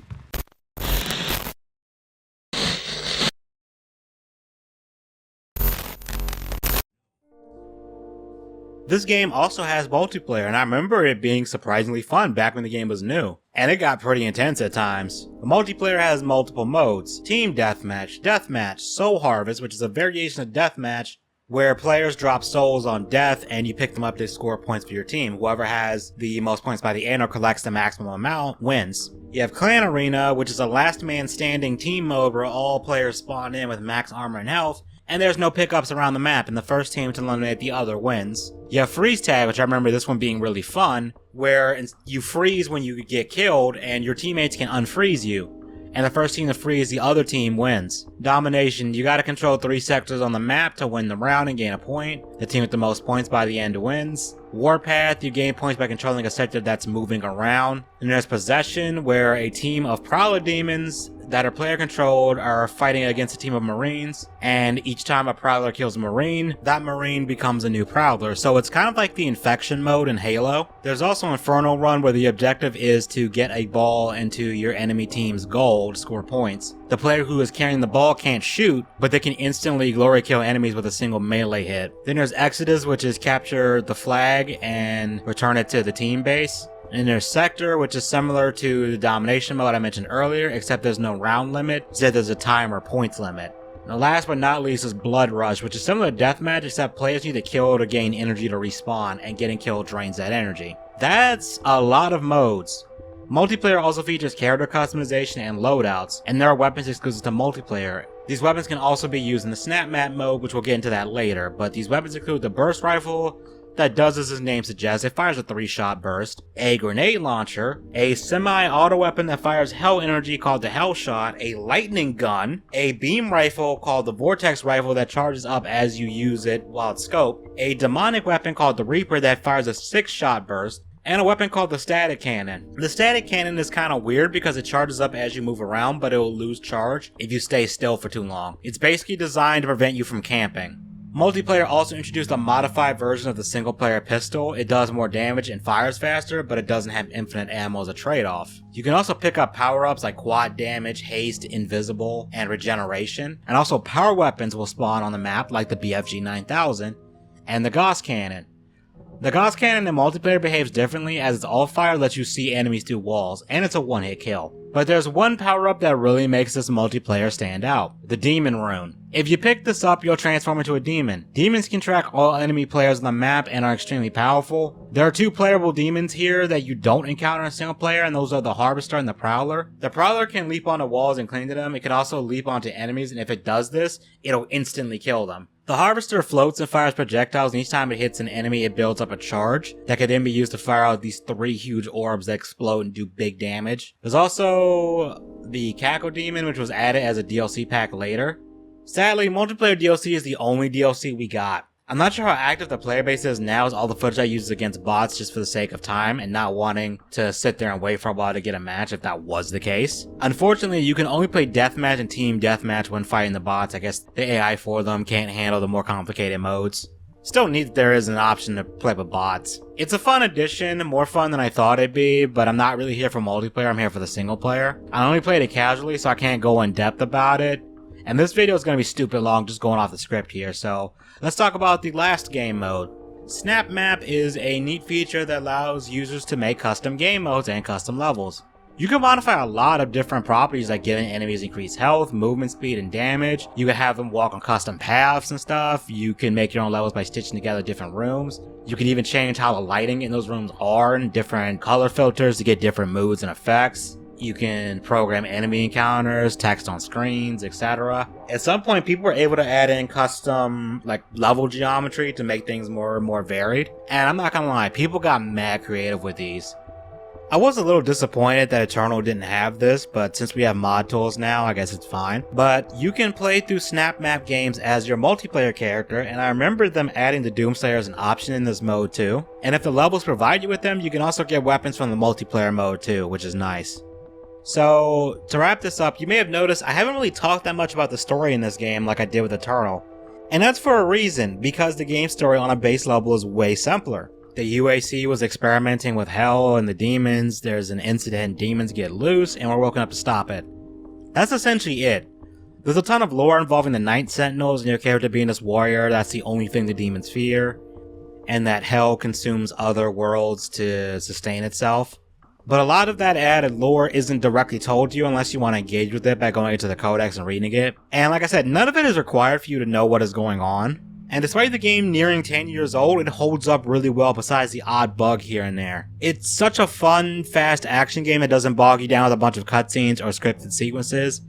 This game also has multiplayer, and I remember it being surprisingly fun back when the game was new. And it got pretty intense at times. The multiplayer has multiple modes: Team Deathmatch, Soul Harvest, which is a variation of Deathmatch, where players drop souls on death and you pick them up to score points for your team. Whoever has the most points by the end or collects the maximum amount wins. You have Clan Arena, which is a last man standing team mode where all players spawn in with max armor and health, and there's no pickups around the map, and the first team to eliminate the other wins. You have Freeze Tag, which I remember this one being really fun, where you freeze when you get killed, and your teammates can unfreeze you. And the first team to freeze the other team wins. Domination, you gotta control 3 sectors on the map to win the round and gain a point. The team with the most points by the end wins. Warpath, you gain points by controlling a sector that's moving around. And there's Possession, where a team of Prowler demons that are player controlled are fighting against a team of Marines, and each time a Prowler kills a Marine, that Marine becomes a new Prowler. So it's kind of like the Infection mode in Halo. There's also Inferno Run, where the objective is to get a ball into your enemy team's goal to score points. The player who is carrying the ball can't shoot, but they can instantly glory kill enemies with a single melee hit. Then there's Exodus, which is capture the flag and return it to the team base. And there's Sector, which is similar to the Domination mode I mentioned earlier, except there's no round limit, instead there's a time or points limit. And last but not least is Blood Rush, which is similar to Deathmatch, except players need to kill to gain energy to respawn, and getting killed drains that energy. That's a lot of modes. Multiplayer also features character customization and loadouts, and there are weapons exclusive to multiplayer. These weapons can also be used in the Snap Map mode, which we'll get into that later, but these weapons include the Burst Rifle, that does as its name suggests, it fires a 3-shot burst, a grenade launcher, a semi-auto weapon that fires hell energy called the Hell Shot, a lightning gun, a beam rifle called the Vortex Rifle that charges up as you use it while it's scoped, a demonic weapon called the Reaper that fires a 6-shot burst, and a weapon called the Static Cannon. The Static Cannon is kind of weird because it charges up as you move around, but it will lose charge if you stay still for too long. It's basically designed to prevent you from camping. Multiplayer also introduced a modified version of the single-player pistol. It does more damage and fires faster, but it doesn't have infinite ammo as a trade-off. You can also pick up power-ups like quad damage, haste, invisible, and regeneration. And also power weapons will spawn on the map like the BFG 9000 and the Gauss Cannon. The Gauss Cannon in multiplayer behaves differently, as its all-fire lets you see enemies through walls, and it's a one-hit kill. But there's one power-up that really makes this multiplayer stand out: the Demon Rune. If you pick this up, you'll transform into a demon. Demons can track all enemy players on the map and are extremely powerful. There are 2 playable demons here that you don't encounter in single player, and those are the Harvester and the Prowler. The Prowler can leap onto walls and cling to them. It can also leap onto enemies, and if it does this, it'll instantly kill them. The Harvester floats and fires projectiles, and each time it hits an enemy, it builds up a charge that can then be used to fire out these 3 huge orbs that explode and do big damage. There's also the Cackle Demon, which was added as a DLC pack later. Sadly, multiplayer DLC is the only DLC we got. I'm not sure how active the player base is now, as all the footage I use is against bots just for the sake of time and not wanting to sit there and wait for a while to get a match if that was the case. Unfortunately, you can only play Deathmatch and Team Deathmatch when fighting the bots. I guess the AI for them can't handle the more complicated modes. Still neat that there is an option to play with bots. It's a fun addition, more fun than I thought it'd be, but I'm not really here for multiplayer, I'm here for the single player. I only played it casually, so I can't go in depth about it. And this video is going to be stupid long just going off the script here, so let's talk about the last game mode. Snap Map is a neat feature that allows users to make custom game modes and custom levels. You can modify a lot of different properties, like giving enemies increased health, movement speed, and damage. You can have them walk on custom paths and stuff. You can make your own levels by stitching together different rooms. You can even change how the lighting in those rooms are and different color filters to get different moods and effects. You can program enemy encounters, text on screens, etc. At some point, people were able to add in custom level geometry to make things more varied. And I'm not gonna lie, people got mad creative with these. I was a little disappointed that Eternal didn't have this, but since we have mod tools now, I guess it's fine. But you can play through snap map games as your multiplayer character, and I remember them adding the Doomslayer as an option in this mode too. And if the levels provide you with them, you can also get weapons from the multiplayer mode too, which is nice. So, to wrap this up, you may have noticed I haven't really talked that much about the story in this game like I did with Eternal. And that's for a reason, because the game story on a base level is way simpler. The UAC was experimenting with hell and the demons, there's an incident, demons get loose, and we're woken up to stop it. That's essentially it. There's a ton of lore involving the Night Sentinels and your character being this warrior that's the only thing the demons fear, and that hell consumes other worlds to sustain itself. But a lot of that added lore isn't directly told to you unless you want to engage with it by going into the codex and reading it. And like I said, none of it is required for you to know what is going on. And despite the game nearing 10 years old, it holds up really well besides the odd bug here and there. It's such a fun, fast action game that doesn't bog you down with a bunch of cutscenes or scripted sequences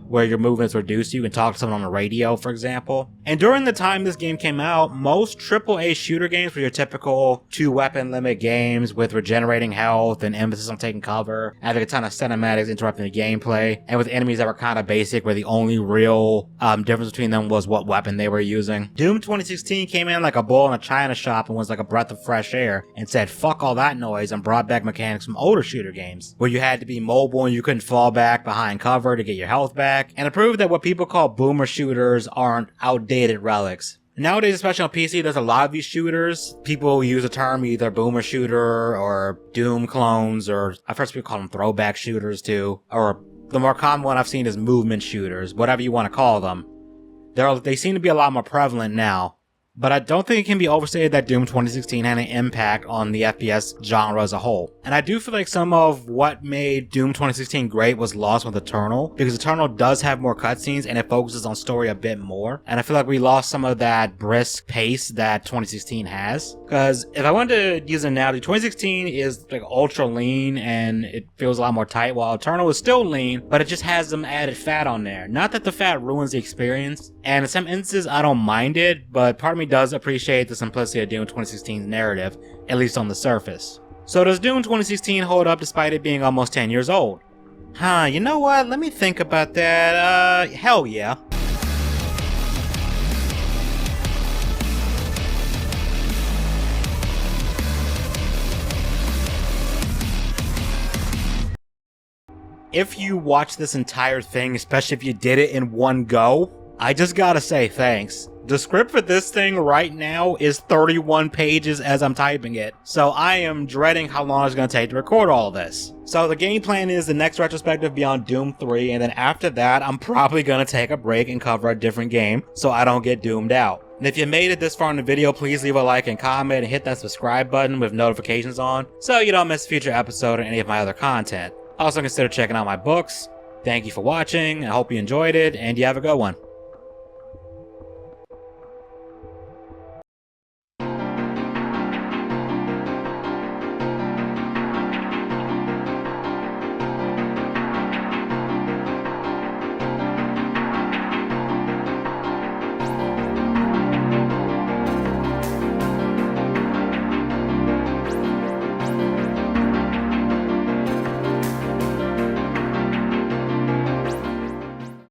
where your movements reduce you can talk to someone on the radio, for example. And during the time this game came out, most AAA shooter games were your typical 2-weapon limit games with regenerating health and emphasis on taking cover, having a ton of cinematics interrupting the gameplay, and with enemies that were kind of basic where the only real difference between them was what weapon they were using. Doom 2016 came in like a bull in a china shop and was like a breath of fresh air and said fuck all that noise and brought back mechanics from older shooter games, where you had to be mobile and you couldn't fall back behind cover to get your health back, and it proved that what people call boomer shooters aren't outdated relics. Nowadays, especially on PC, there's a lot of these shooters. People use the term either boomer shooter or Doom clones, or I've heard people call them throwback shooters too, or the more common one I've seen is movement shooters, whatever you want to call them. They seem to be a lot more prevalent now. But I don't think it can be overstated that Doom 2016 had an impact on the FPS genre as a whole. And I do feel like some of what made Doom 2016 great was lost with Eternal, because Eternal does have more cutscenes and it focuses on story a bit more. And I feel like we lost some of that brisk pace that 2016 has. Because if I wanted to use an analogy, 2016 is like ultra lean and it feels a lot more tight, while Eternal is still lean, but it just has some added fat on there. Not that the fat ruins the experience, and in some instances I don't mind it, but part of me does appreciate the simplicity of Doom 2016's narrative, at least on the surface. So does Doom 2016 hold up despite it being almost 10 years old? You know what? Let me think about that. Hell yeah. If you watch this entire thing, especially if you did it in one go, I just gotta say thanks. The script for this thing right now is 31 pages as I'm typing it, so I am dreading how long it's going to take to record all of this. So the game plan is the next retrospective beyond Doom 3, and then after that I'm probably going to take a break and cover a different game so I don't get doomed out. And if you made it this far in the video, please leave a like and comment and hit that subscribe button with notifications on so you don't miss a future episode or any of my other content. Also consider checking out my books. Thank you for watching, I hope you enjoyed it, and you have a good one.